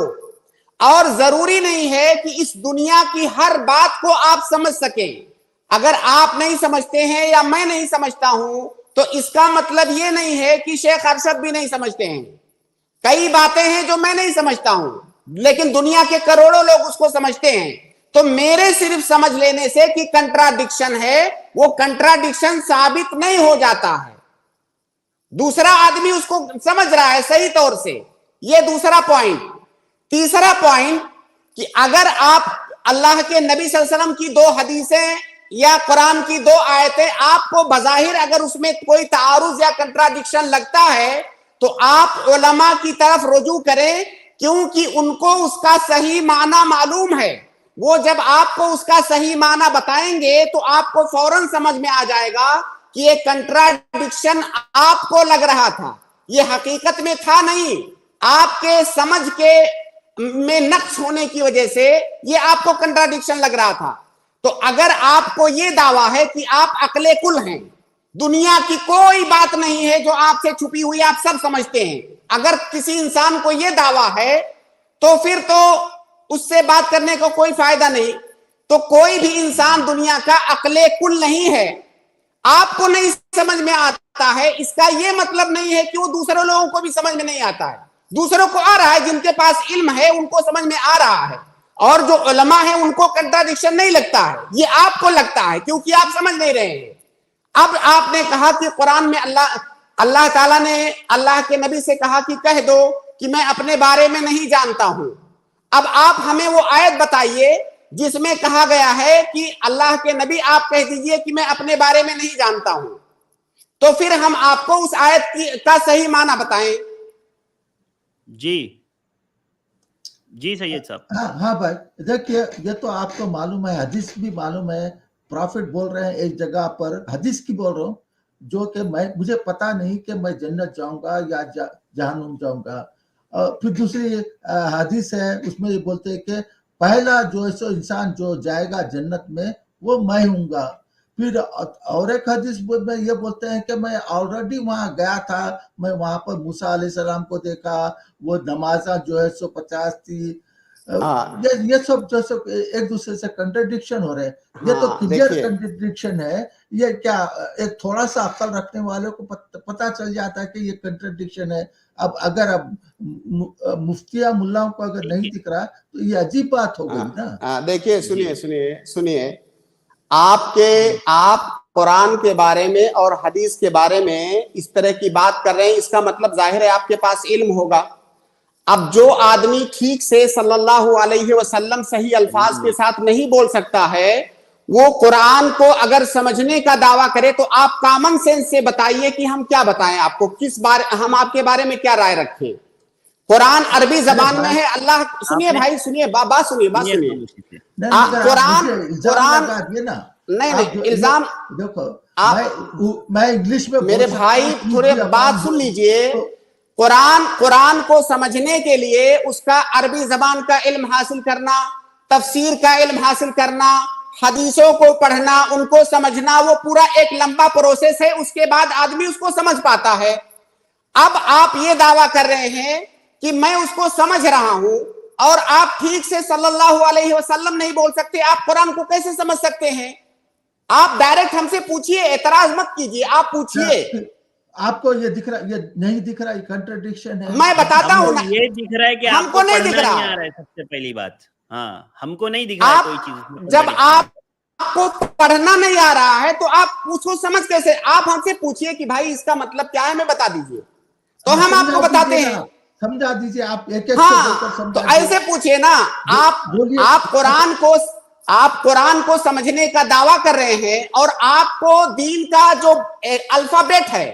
और जरूरी नहीं है कि इस दुनिया की हर बात को आप समझ सकें। अगर आप नहीं समझते हैं या मैं नहीं समझता हूं, तो इसका मतलब ये नहीं है कि शेख अरशद भी नहीं समझते हैं। कई बातें हैं जो मैं नहीं समझता हूं, लेकिन दुनिया के करोड़ों लोग उसको समझते हैं। तो मेरे सिर्फ समझ लेने से कि कंट्राडिक्शन है, वो कंट्राडिक्शन साबित नहीं हो जाता है। दूसरा आदमी उसको समझ रहा है सही तौर से, ये दूसरा पॉइंट। तीसरा पॉइंट कि अगर आप अल्लाह के नबी सल्लल्लाहु अलैहि वसल्लम की 2 हदीसें या कुरान की 2 आयतें, आपको बज़ाहिर अगर उसमें कोई तारुज या कंट्राडिक्शन लगता है, तो आप उलमा की तरफ रुजू करें, क्योंकि उनको उसका सही माना मालूम है। वो जब आपको उसका सही माना बताएंगे तो आपको फौरन समझ में आ जाएगा कि ये कंट्राडिक्शन आपको लग रहा था, ये हकीकत में था नहीं। आपके समझ के में नक्श होने की वजह से ये आपको कंट्राडिक्शन लग रहा था। तो अगर आपको ये दावा है कि आप अक्ले कुल हैं, दुनिया की कोई बात नहीं है जो आपसे छुपी हुई, आप सब समझते हैं, अगर किसी इंसान को ये दावा है, तो फिर तो उससे बात करने को कोई फायदा नहीं। तो कोई भी इंसान दुनिया का अक्ले कुल नहीं है। आपको नहीं समझ में आता है, इसका ये मतलब नहीं है कि वो दूसरे लोगों को भी समझ में नहीं आता है। दूसरों को आ रहा है, जिनके पास इल्म है उनको समझ में आ रहा है, और जो उलमा है उनको कंट्राडिक्शन नहीं लगता है। ये आपको लगता है क्योंकि आप समझ नहीं रहे हैं। अब आपने कहा कि कुरान में अल्लाह ताला ने अल्लाह के नबी से कहा कि कह दो कि मैं अपने बारे में नहीं जानता हूं। अब आप हमें वो आयत बताइए जिसमें कहा गया है कि अल्लाह के नबी आप कह दीजिए कि मैं अपने बारे में नहीं जानता हूं, तो फिर हम आपको उस आयत का सही माना बताएं। जी सैयद साहब। हाँ भाई, देखिए, ये तो आपको मालूम है, हदीस भी मालूम है। प्रॉफिट बोल रहे हैं एक जगह पर, हदीस की बोल रहा हूँ, जो कि मुझे पता नहीं कि मैं जन्नत जाऊंगा या जहन्नुम जाऊंगा। फिर दूसरी हदीस है, उसमें ये बोलते हैं कि पहला जो ऐसा इंसान जो जाएगा जन्नत में वो मैं हूँगा। फिर और एक हदीस में ये बोलते हैं कि मैं ऑलरेडी वहां गया था, मैं वहां पर मूसा अलैहिस्सलाम को देखा, वो नमाज़ा जो है 150 थी। ये सब जो सब एक दूसरे से कंट्रडिक्शन हो रहे हैं। ये तो क्लियर कंट्रडिक्शन है। ये क्या एक थोड़ा सा अक्ल रखने वालों को पता चल जाता है कि ये कंट्रडिक्शन है। अब अगर मुफ्तिया मुल्लाओं को अगर नहीं दिख रहा तो ये अजीब बात हो गई ना। देखिए, सुनिए, आप कुरान के बारे में और हदीस के बारे में इस तरह की बात कर रहे हैं, इसका मतलब जाहिर है आपके पास इल्म होगा। अब जो आदमी ठीक से सल्लल्लाहु अलैहि वसल्लम सही अल्फाज के साथ नहीं बोल सकता है, वो कुरान को अगर समझने का दावा करे, तो आप कॉमन सेंस से बताइए कि हम क्या बताएं आपको, हम आपके बारे में क्या राय रखें। कुरान अरबी जबान में है। अल्लाह, सुनिए भाई, सुनिए, बात सुनिए, बात सुनिए। कुरान नहीं, इल्जाम देखो, आप, मैं इंग्लिश में मेरे भाई थोड़े बात सुन लीजिए। कुरान को समझने के लिए उसका अरबी जबान का इल्म हासिल करना, तफसीर का इल्म हासिल करना, हदीसों को पढ़ना, उनको समझना, वो पूरा एक लंबा प्रोसेस है। उसके बाद आदमी उसको समझ पाता है। अब आप ये दावा कर रहे हैं कि मैं उसको समझ रहा हूं और आप ठीक से सल्लल्लाहु अलैहि वसल्लम नहीं बोल सकते, आप कुरान को कैसे समझ सकते हैं? आप डायरेक्ट हमसे पूछिए, एतराज मत कीजिए, आप पूछिए। आपको ये दिख रहा, ये नहीं दिख रहा, ये कंट्रडिक्शन है। मैं बताता हूं ना, ये दिख रहा है कि हमको नहीं दिख रहा है। सबसे पहली बात, हाँ, हमको नहीं दिख रहा है कोई चीज। जब आपको पढ़ना नहीं आ रहा है तो आप उसको समझ कैसे? आप हमसे पूछिए कि भाई इसका मतलब क्या है, हमें बता दीजिए, तो हम आपको बताते हैं। समझा दीजिए आप, एक हाँ, तो ऐसे पूछिए ना। आप कुरान को समझने का दावा कर रहे हैं और आपको दीन का जो अल्फाबेट है,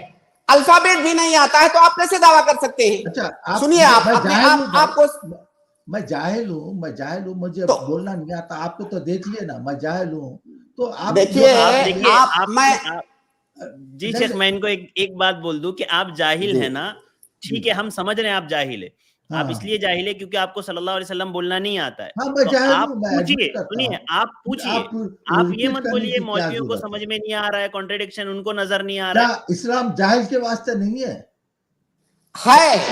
अल्फाबेट भी नहीं आता है, तो आप कैसे दावा कर सकते हैं? अच्छा, सुनिए, आपको, मैं जाहिल हूँ, मुझे बोलना नहीं आता। आपको तो देख लिए ना, मैं जाहिल हूँ, तो आप देखिए, जी शेख, मैं इनको एक बात बोल दूं कि आप जाहिल है ना, ठीक है, हम समझ रहे हैं आप जाहिल है। आप इसलिए जाहिल है क्योंकि आपको सल्लल्लाहु अलैहि वसल्लम बोलना नहीं आता है। तो आप पूछिए, सुनिए, आप पूछिए, आप ये मत बोलिए मौलवियों को समझ में नहीं आ रहा है, कॉन्ट्रडिक्शन उनको नजर नहीं आ रहा है। इस्लाम जाहिल के वास्ते नहीं है,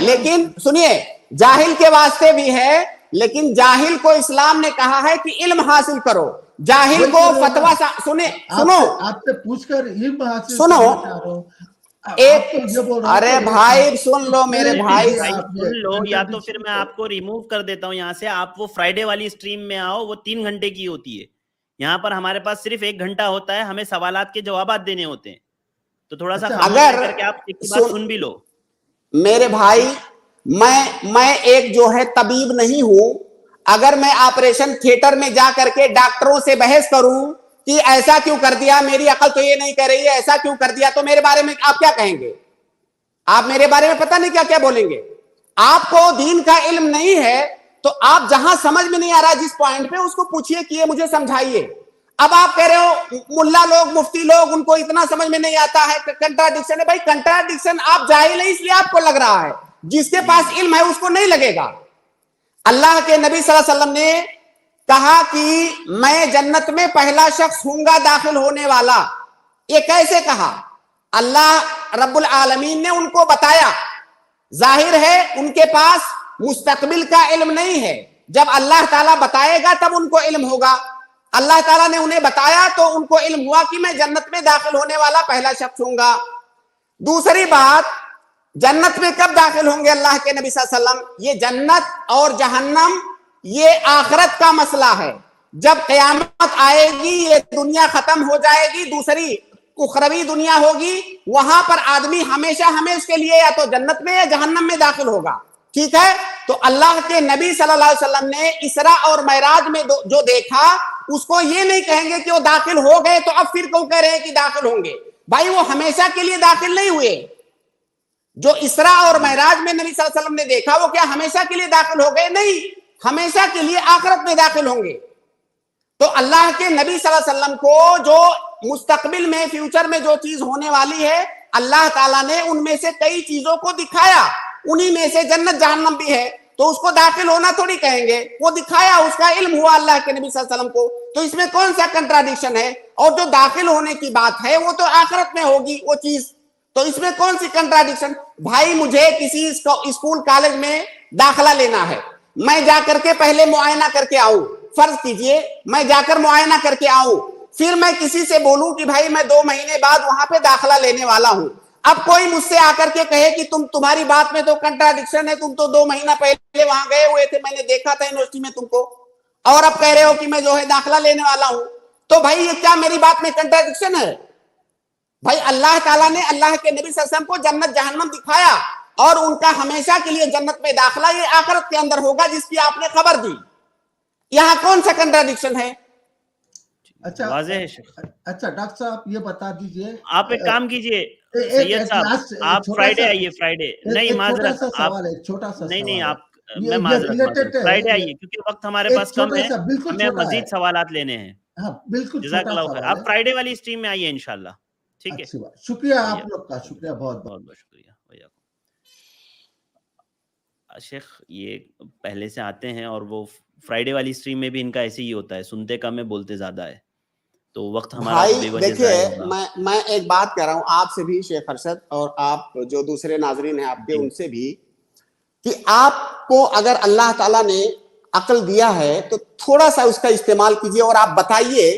लेकिन सुनिए, जाहिल के वास्ते भी है, लेकिन जाहिल को इस्लाम ने कहा है कि इल्म हासिल करो। जाहिल को फतवा सुनो, आपसे पूछकर इल्म हासिल सुनो, अरे भाई सुन लो, मेरे भाई सुन लो, या तो फिर मैं आपको रिमूव कर देता हूँ यहाँ से। आप वो फ्राइडे वाली स्ट्रीम में आओ, वो 3 घंटे की होती है। यहाँ पर हमारे पास सिर्फ 1 घंटा होता है, हमें सवालात के जवाब देने होते हैं। तो थोड़ा सा अगर करके आप एक बात सुन भी लो। मेरे भाई, मैं एक जो है तबीब नहीं हूं। अगर मैं ऑपरेशन थिएटर में जा करके डॉक्टरों से बहस करूं कि ऐसा क्यों कर दिया, मेरी अकल तो ये नहीं कह रही है, ऐसा क्यों कर दिया, तो मेरे बारे में आप क्या कहेंगे? आप मेरे बारे में पता नहीं क्या क्या बोलेंगे। आपको दीन का इल्म नहीं है, तो आप जहां समझ में नहीं आ रहा जिस पॉइंट पे, उसको पूछिए कि ये मुझे समझाइए। अब आप कह रहे हो मुल्ला लोग, मुफ्ती लोग, उनको इतना समझ में नहीं आता है, कंट्राडिक्शन है। भाई कंट्राडिक्शन आप जाहिल है इसलिए आपको लग रहा है, जिसके पास इल्म है उसको नहीं लगेगा। अल्लाह के नबी सल्लल्लाहु अलैहि वसल्लम ने कहा कि मैं जन्नत में पहला शख्स हूंगा दाखिल होने वाला। ये कैसे कहा? अल्लाह रब्बुल आलमीन ने उनको बताया। जाहिर है उनके पास मुस्तकबिल का इल्म नहीं है, जब अल्लाह ताला बताएगा तब उनको इल्म होगा। अल्लाह ताला ने उन्हें बताया तो उनको इल्म हुआ कि मैं जन्नत में दाखिल होने वाला पहला शख्स हूंगा। दूसरी बात, जन्नत में कब दाखिल होंगे अल्लाह के नबी सल्लल्लाहु अलैहि वसल्लम? ये जन्नत और जहन्नम ये आखिरत का मसला है। जब क़यामत आएगी, ये दुनिया खत्म हो जाएगी, दूसरी उखरवी दुनिया होगी, वहां पर आदमी हमेशा हमेशा के लिए या तो जन्नत में या जहन्नम में दाखिल होगा। ठीक है, तो अल्लाह के नबी सल्लल्लाहु अलैहि वसल्लम ने इसरा और मेराज में जो देखा, उसको ये नहीं कहेंगे कि वो दाखिल हो गए तो अब फिर क्यों कह रहे हैं कि दाखिल होंगे। भाई वो हमेशा के लिए दाखिल नहीं हुए। जो इसरा और मेराज में नबी सल्लल्लाहु अलैहि वसल्लम ने देखा, वो क्या हमेशा के लिए दाखिल हो गए? नहीं, हमेशा के लिए आखिरत में दाखिल होंगे। तो अल्लाह के नबी सल्लल्लाहु अलैहि वसल्लम को जो मुस्तकबिल में, फ्यूचर में जो चीज होने वाली है, अल्लाह ताला ने उनमें से कई चीजों को दिखाया। उन्हीं में से जन्नत जहन्नम भी है, तो उसको दाखिल होना थोड़ी कहेंगे, वो दिखाया, उसका इल्म हुआ अल्लाह के नबी सल्लल्लाहु अलैहि वसल्लम को। तो इसमें कौन सा कंट्राडिक्शन है? और जो दाखिल होने की बात है वो तो आखिरत में होगी वो चीज, तो इसमें कौन सी कंट्राडिक्शन? भाई मुझे किसी स्कूल कॉलेज में दाखिला लेना है, मैं जाकर के पहले मुआयना करके आऊं। फर्ज कीजिए मैं जाकर मुआयना करके आऊं, फिर मैं किसी से बोलूं कि भाई मैं 2 महीने बाद वहां पे दाखिला लेने वाला हूं। अब कोई मुझसे आकर के कहे कि तुम्हारी बात में तो कंट्राडिक्शन है, तुम तो 2 महीना पहले वहां गए हुए थे, मैंने देखा था यूनिवर्सिटी में तुमको, और अब कह रहे हो कि मैं जो है दाखिला लेने वाला हूं। तो भाई ये क्या मेरी बात में कंट्राडिक्शन है? भाई अल्लाह ताला ने अल्लाह के नबी सल्लल्लाहु अलैहि वसल्लम को जन्नत जहन्नम दिखाया और उनका हमेशा के लिए जन्नत में दाखिला ये आखिरत के अंदर होगा, जिसकी आपने खबर दी। यहां कौन सा कंट्राडिक्शन है? अच्छा वाज़ेह है शेख। अच्छा डॉक्टर साहब ये बता दीजिए, आप एक काम कीजिए एक सैयद साहब, लास्ट आप छोटा फ्राइडे सा आइए, फ्राइडे नहीं एक छोटा माजरत सा आप सवाल है, एक छोटा सा नहीं सवाल है, आप मैं माजरत रिलेटेड है, फ्राइडे आइए क्योंकि वक्त हमारे एक पास कम छोटा है, सा बिल्कुल हमें छोटा है, मजीद सवालात लेने हैं। हाँ बिल्कुल छोटा जज़ाकल्लाह खैर, सवाल आप है। फ्राइडे वाली स्ट्रीम में आइए इंशाल्लाह, ठीक है। अच्छी बात, शुक्रिया भैया आप लोग का, शुक्रिया बहुत बहुत। बहुत बहुत शुक्रिया भैया। शेख ये पहले से आते हैं और वो फ्राइडे वाली स्ट्रीम में भी इनका ऐसे ही होता है, सुनते कम है बोलते ज्यादा है, तो वक्त हमारा भाई बेवजह देखिए, ज़ाया होगा। मैं एक बात कह रहा हूं आपसे भी शेख अरशद, और आप जो दूसरे नाजरीन हैं आपके उनसे भी, कि आपको अगर अल्लाह ताला ने अक्ल दिया है तो थोड़ा सा उसका इस्तेमाल कीजिए और आप बताइए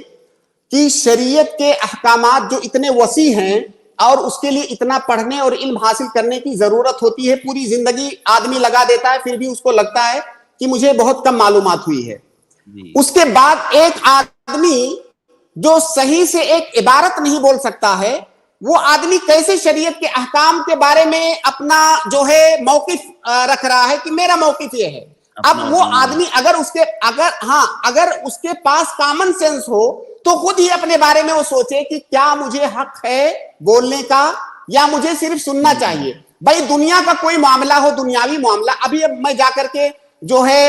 कि शरीयत के अहकामात जो इतने वसी हैं और उसके लिए इतना पढ़ने और इल्म हासिल करने की जरूरत होती है, पूरी जिंदगी आदमी लगा देता है, फिर भी उसको लगता है कि मुझे बहुत कम मालूमात हुई है। उसके बाद एक आदमी जो सही से एक इबारत नहीं बोल सकता है, वो आदमी कैसे शरीयत के अहकाम के बारे में अपना जो है मौकिफ रख रहा है कि मेरा मौकिफ ये है। अब वो आदमी अगर उसके पास कॉमन सेंस हो तो खुद ही अपने बारे में वो सोचे कि क्या मुझे हक है बोलने का या मुझे सिर्फ सुनना चाहिए। भाई दुनिया का कोई मामला हो, दुनियावी मामला, अभी अब मैं जाकर के जो है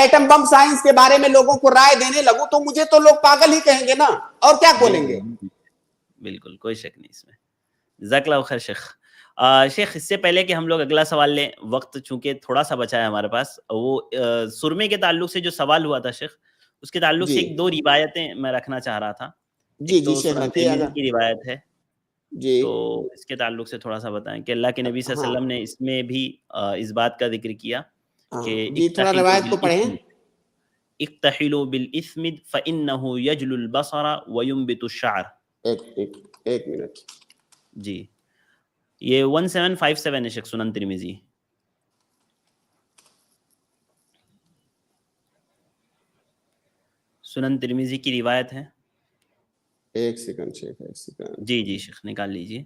एटम बम साइंस के बारे में लोगों को राय देने लगूं तो मुझे तो लोग पागल ही कहेंगे ना, और क्या बोलेंगे। बिल्कुल कोई शक नहीं इसमें। जज़ाकल्लाह खैर शेख। शेख इससे पहले कि हम लोग अगला सवाल लें, वक्त चूंकि थोड़ा सा बचा है हमारे पास, वो सुरमे के ताल्लुक से जो सवाल हुआ था शेख, उसके ताल्लुक से एक दो रिवायतें मैं रखना चाह रहा था। जी जी शेख की रिवायत है जी, तो इसके ताल्लुक से थोड़ा सा बताएं कि अल्लाह के नबी सल्लल्लाहु अलैहि वसल्लम ने इसमें भी इस बात का जिक्र किया कि थोड़ा रिवायत को पढ़ें। इक्तहिलु बिल इस्मिद फइन्नहु यजलुल बसरा व युंबितु शा'r। एक मिनट जी, ये 1757 है शेख, सुनन तिरमिजी। सुनन तिरमिजी की रिवायत है। एक सेकंड शेख, एक सेकंड। जी जी शेख निकाल लीजिए।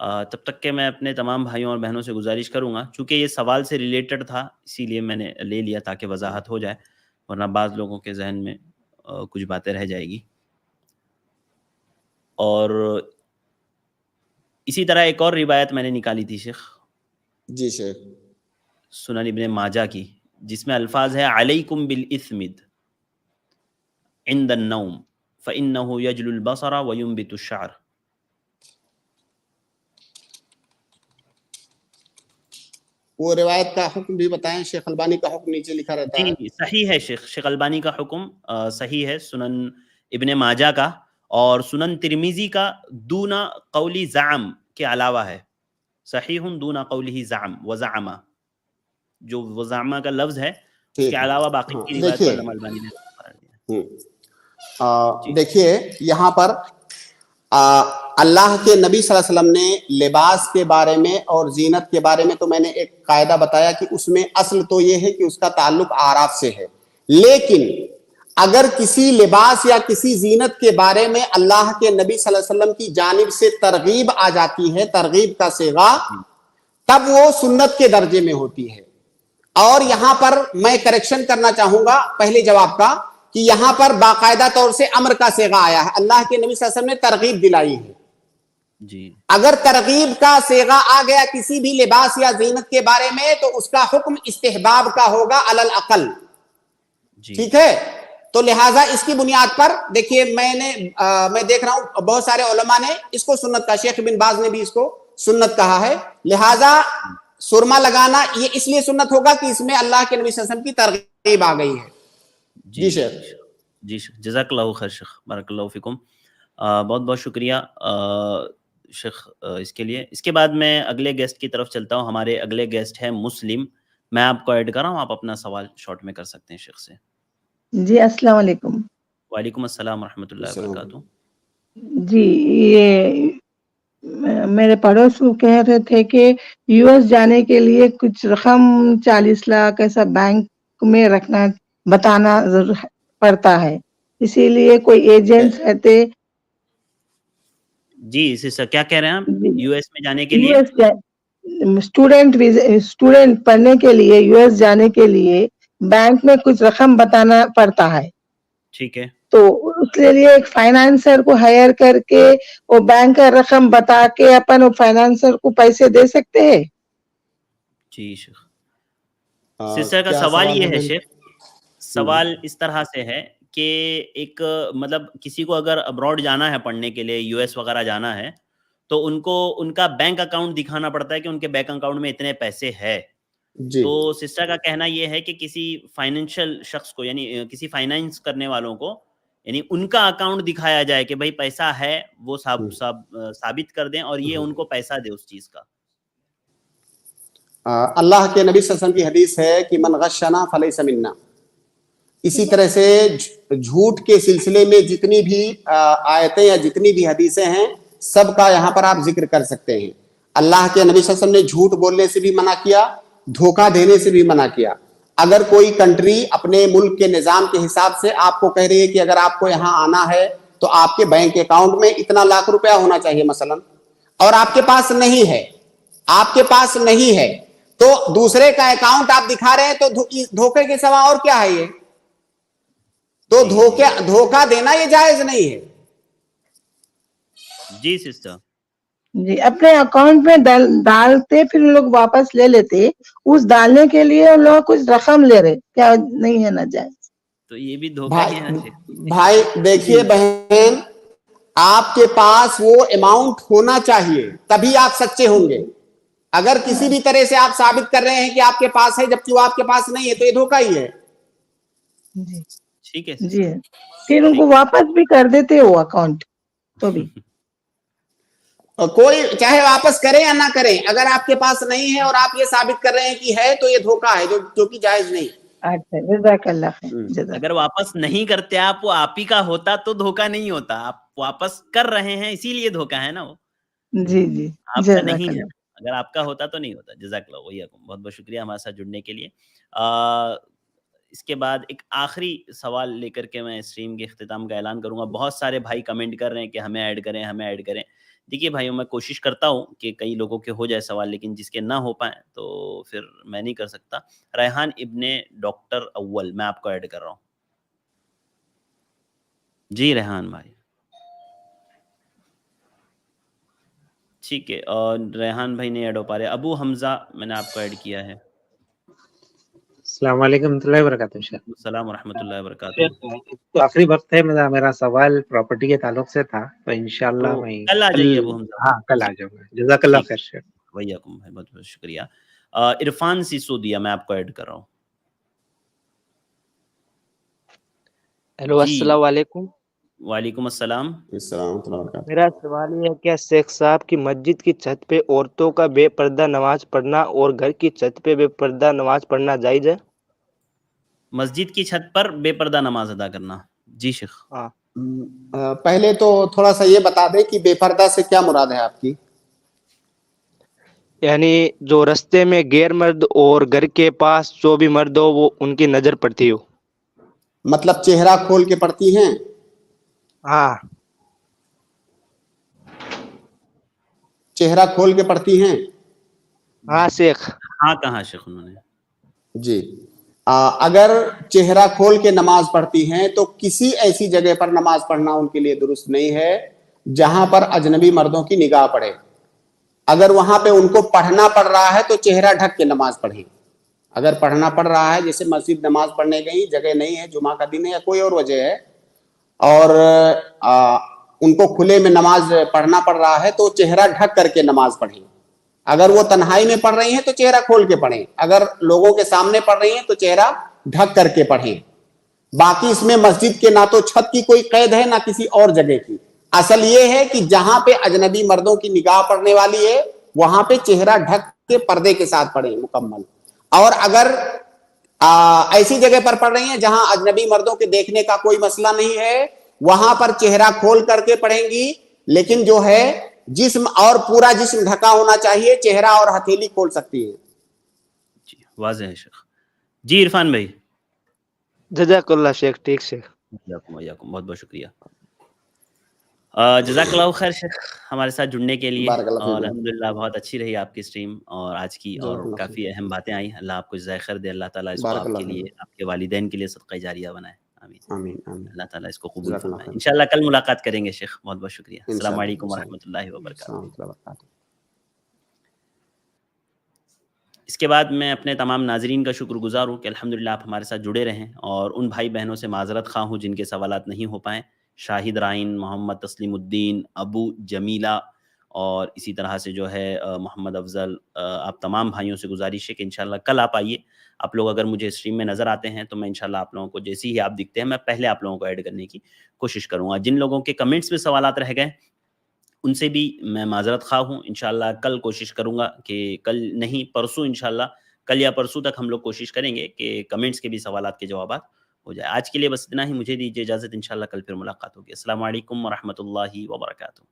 तब तक के मैं अपने तमाम भाइयों और बहनों से गुजारिश करूंगा, चूंकि ये सवाल से रिलेटेड था इसीलिए मैंने ले लिया ताकि वजाहत हो जाए, वरना बाज़ लोगों के जहन में कुछ बातें रह जाएगी। और इसी तरह एक और रिवायत मैंने निकाली थी शेख। जी शेख, सुनन इब्ने माजा की, जिसमें अल्फाज है अलैकुम बिल इस्मिद इंदन नौम फइन्नहु यजलुल बसरा व युंबितु शा'r। वो रिवायत का हुक्म भी बताएं। शेख अलबानी का हुक्म नीचे लिखा रहता है। जी सही है शेख अलबानी का हुक्म सही है, सुनन इब्ने माजा का और सुनन तिरमिजी का दूना कौली ज़ाम के अलावा है, सहीहुन दूना कौलिही ज़ाम व ज़ामा, जो वज़ामा का लफ्ज है उसके अलावा बाकी की रिवायत पर इमाम अलबानी ने देखिए यहाँ पर अल्लाह के नबी सल्लल्लाहु अलैहि वसल्लम ने लिबास के बारे में और जीनत के बारे में तो मैंने एक कायदा बताया कि उसमें असल तो ये है कि उसका ताल्लुक आराफ से है, लेकिन अगर किसी लिबास या किसी जीनत के बारे में अल्लाह के नबी सल्लल्लाहु अलैहि वसल्लम की जानिब से तरगीब आ जाती है, तरगीब का सेगा, तब वो सुन्नत के दर्जे में होती है। और यहां पर मैं करेक्शन करना चाहूंगा पहले जवाब का कि यहां पर बाकायदा तौर से अमर का सेगा आया है, अल्लाह के नबी सल्लल्लाहु अलैहि वसल्लम ने तरगीब दिलाई है जी। अगर तरगीब का सेगा आ गया किसी भी लिबास या जीनत के बारे में तो उसका हुक्म इस्तेहबाब का होगा अलल अकल, ठीक है। तो लिहाजा इसकी बुनियाद पर देखिए मैं देख रहा हूं बहुत सारे उलमा ने इसको सुन्नत का, शेख बिन बाज ने भी इसको सुन्नत कहा है, लिहाजा सुरमा लगाना ये इसलिए सुन्नत होगा कि इसमें अल्लाह के नबी सल्लल्लाहु अलैहि वसल्लम की तरगीब आ गई है। जी शेख, जी जज़ाकल्लाहु खैर शेख, बारकल्लाहु फिकुम, बहुत बहुत शुक्रिया शेख इसके लिए। इसके बाद मैं अगले गेस्ट की तरफ चलता हूँ। हमारे अगले गेस्ट हैं मुस्लिम, मैं आपको ऐड कर रहा हूँ, आप अपना सवाल शॉर्ट में कर सकते हैं शेख से। जी अस्सलाम वालेकुम। वालेकुम अस्सलाम व रहमतुल्लाहि व बरकातुहू। जी ये मेरे पड़ोस को कह रहे थे कि यूएस जाने के लिए कुछ रकम 40 लाख ऐसा बैंक में रखना बताना पड़ता है, इसीलिए कोई एजेंट रहते। जी सिस्टर क्या कह रहे हैं आप? यूएस में जाने के लिए स्टूडेंट पढ़ने के लिए यूएस जाने के लिए बैंक में कुछ रकम बताना पड़ता है, ठीक है। तो उसके लिए एक फाइनेंसर को हायर करके वो बैंक का रकम बता के अपन वो फाइनेंसर को पैसे दे सकते हैं? जी शेख, सिस्टर का क्या सवाल सवाल ये है है बहन? शेख, सवाल इस तरह से है कि एक मतलब किसी को अगर अब्रॉड जाना है पढ़ने के लिए, यूएस वगैरह जाना है, तो उनको उनका बैंक अकाउंट दिखाना पड़ता है कि उनके बैंक अकाउंट में इतने पैसे है। जी तो सिस्टर का कहना ये है कि किसी फाइनेंशियल शख्स को, यानी किसी फाइनेंस करने वालों को, यानी उनका अकाउंट दिखाया जाए कि भाई पैसा है, वो साबित कर दें और ये उनको पैसा दे उस चीज का। अल्लाह के नबी सल्लल्लाहु अलैहि वसल्लम की हदीस है कि मन गश्शना फलैसा मिन्ना। इसी तरह से झूठ के सिलसिले में जितनी भी आयतें या जितनी भी हदीसें हैं, सबका यहाँ पर आप जिक्र कर सकते हैं। अल्लाह के नबी सल्लल्लाहु अलैहि वसल्लम ने झूठ बोलने से भी मना किया, धोखा देने से भी मना किया। अगर कोई कंट्री अपने मुल्क के निजाम के हिसाब से आपको कह रही है कि अगर आपको यहाँ आना है तो आपके बैंक अकाउंट में इतना लाख रुपया होना चाहिए मसलन, और आपके पास नहीं है, आपके पास नहीं है, तो दूसरे का अकाउंट आप दिखा रहे हैं, तो धोखे के सिवा और क्या है ये? तो धोखा देना ये जायज नहीं है। जी सिस्टर जी, अपने अकाउंट में डालते फिर लोग वापस ले लेते, उस डालने के लिए लोग कुछ रकम ले रहे, क्या नहीं है नाजायज? तो ये भी धोखा ही है ना शेख। भाई देखिए बहन, आपके पास वो अमाउंट होना चाहिए, तभी आप सच्चे होंगे। अगर किसी भी तरह से आप साबित कर रहे हैं कि आपके पास है जबकि वो आपके पास नहीं है, तो ये धोखा ही है। जी ठीक है जी, फिर उनको वापस भी कर देते वो अकाउंट, तो भी और कोई चाहे वापस करें या ना करें, अगर आपके पास नहीं है और आप ये साबित कर रहे हैं कि है, तो ये धोखा है, जो कि जायज नहीं। अच्छा, जज़ाकल्लाह खैर। अगर वापस नहीं करते आप, वो आप ही का होता तो धोखा नहीं होता। आप वापस कर रहे हैं इसीलिए धोखा है ना वो, जी जी, आपका नहीं है। जज़ाकल्लाह। अगर आपका होता तो नहीं होता। जज़ाकल्लाह वय्यकुम, बहुत बहुत शुक्रिया हमारे साथ जुड़ने के लिए। इसके बाद एक आखिरी सवाल लेकर के मैं स्ट्रीम के इख्तिताम का ऐलान करूंगा। बहुत सारे भाई कमेंट कर रहे हैं कि हमें ऐड करें, हमें ऐड करें। देखिए भाइयों, मैं कोशिश करता हूँ कि कई लोगों के हो जाए सवाल, लेकिन जिसके ना हो पाए तो फिर मैं नहीं कर सकता। रेहान इब्ने डॉक्टर अव्वल, मैं आपको ऐड कर रहा हूँ। जी रेहान भाई, ठीक है। और रेहान भाई नहीं ऐड हो पा रहे। अबू हमजा, मैंने आपको ऐड किया है। अस्सलाम वालेकुम रहमतुल्लाहि व बरकातुहू शेख। अस्सलाम वरहमतुल्लाहि व बरकातुहू। तो आखिरी वक्त है, मेरा सवाल प्रॉपर्टी के ताल्लुक से था, तो इंशाल्लाह तो मैं कल आ जाइए अबू हमजा। हाँ, कल आ जाऊंगा। जज़ाकल्लाह खैर शेख। वय्यकुम भाई, बहुत बहुत शुक्रिया। इरफान सिसोदिया, मैं आपको ऐड कर रहा हूँ। हेलो, अस्सलाम वालेकुम। वालेकुम अस्सलाम। मेरा सवाल ये है, क्या शेख साहब की मस्जिद की छत पे औरतों का बेपर्दा नमाज पढ़ना और घर की छत पे बेपर्दा नमाज पढ़ना जायज है? मस्जिद की छत पर बेपर्दा नमाज अदा करना? जी शेख। हाँ। पहले तो थोड़ा सा ये बता दें कि बेपर्दा से क्या मुराद है आपकी? यानी जो रास्ते में गैर मर्द और घर के पास जो भी मर्द हो, वो उनकी नजर पड़ती हो। मतलब चेहरा खोल के पढ़ती हैं? हाँ। चेहरा खोल के पढ़ती हैं? हाँ शेख। हाँ कहा शेख उन्होंने? जी, अगर चेहरा खोल के नमाज पढ़ती हैं तो किसी ऐसी जगह पर नमाज पढ़ना उनके लिए दुरुस्त नहीं है जहां पर अजनबी मर्दों की निगाह पड़े। अगर वहां पे उनको पढ़ना पड़ रहा है तो चेहरा ढक के नमाज पढ़ें। अगर पढ़ना पड़ रहा है, जैसे मस्जिद नमाज पढ़ने गई, जगह नहीं है, जुमा का दिन है या कोई और वजह है, और उनको खुले में नमाज पढ़ना पड़ रहा है, तो चेहरा ढक करके नमाज पढ़ें। अगर वो तन्हाई में पढ़ रही हैं तो चेहरा खोल के पढ़ें, अगर लोगों के सामने पढ़ रही हैं तो चेहरा ढक करके पढ़ें। बाकी इसमें मस्जिद के ना तो छत की कोई कैद है ना किसी और जगह की। असल ये है कि जहां पे अजनबी मर्दों की निगाह पड़ने वाली है वहां पे चेहरा ढक के पर्दे के साथ पढ़ें मुकम्मल। और अगर ऐसी जगह पर पढ़ रही हैं जहां अजनबी मर्दों के देखने का कोई मसला नहीं है, वहां पर चेहरा खोल करके पढ़ेंगी, लेकिन जो है जिस्म और पूरा जिस्म ढका होना चाहिए, चेहरा और हथेली खोल सकती है। जी वाज़ेह है शेख। जी इरफान भाई। जज़ाकल्लाह शेख। ठीक शेख। बहुत बहुत शुक्रिया। जज़ाकल्लाह खैर शेख हमारे साथ जुड़ने के लिए, और अल्हम्दुलिल्लाह बहुत अच्छी रही आपकी स्ट्रीम और आज की, और काफ़ी अहम बातें आई। अल्लाह आपको जज़ाए खैर दे, अल्लाह ताला इसको आपके लिए, आपके वालिदैन के लिए सदक़ा जारिया बनाए। آمین آمین آمین. اللہ تعالیٰ اس کو قبول جزاک اللہ فرمائے. خیر. انشاءاللہ کل ملاقات کریں گے شیخ. بہت بہت شکریہ. السلام انشاءاللہ علیکم انشاءاللہ. ورحمۃ اللہ وبرکاتہ. السلام علیکم ورحمۃ اللہ وبرکاتہ. اس کے بعد میں اپنے تمام ناظرین کا شکر گزار ہوں کہ الحمدللہ آپ ہمارے ساتھ جڑے رہیں، اور ان بھائی بہنوں سے معذرت خواہ ہوں جن کے سوالات نہیں ہو پائیں. شاہد رائن، محمد تسلیم الدین، ابو جمیلہ، اور اسی طرح سے جو ہے محمد افضل. آپ تمام بھائیوں سے گزارش ہے کہ انشاءاللہ کل آپ آئیے. آپ لوگ اگر مجھے اسٹریم میں نظر آتے ہیں تو میں انشاءاللہ آپ لوگوں کو جیسے ہی آپ دکھتے ہیں میں پہلے آپ لوگوں کو ایڈ کرنے کی کوشش کروں گا. جن لوگوں کے کمنٹس میں سوالات رہ گئے ان سے بھی میں معذرت خواہ ہوں. انشاءاللہ کل کوشش کروں گا کہ کل نہیں پرسوں، انشاءاللہ کل یا پرسوں تک ہم لوگ کوشش کریں گے کہ کمنٹس کے بھی سوالات کے جوابات ہو جائے. آج کے لیے بس اتنا ہی. مجھے دیجیے اجازت. انشاءاللہ کل پھر ملاقات ہوگی. السلام علیکم ورحمۃ اللہ وبرکاتہ.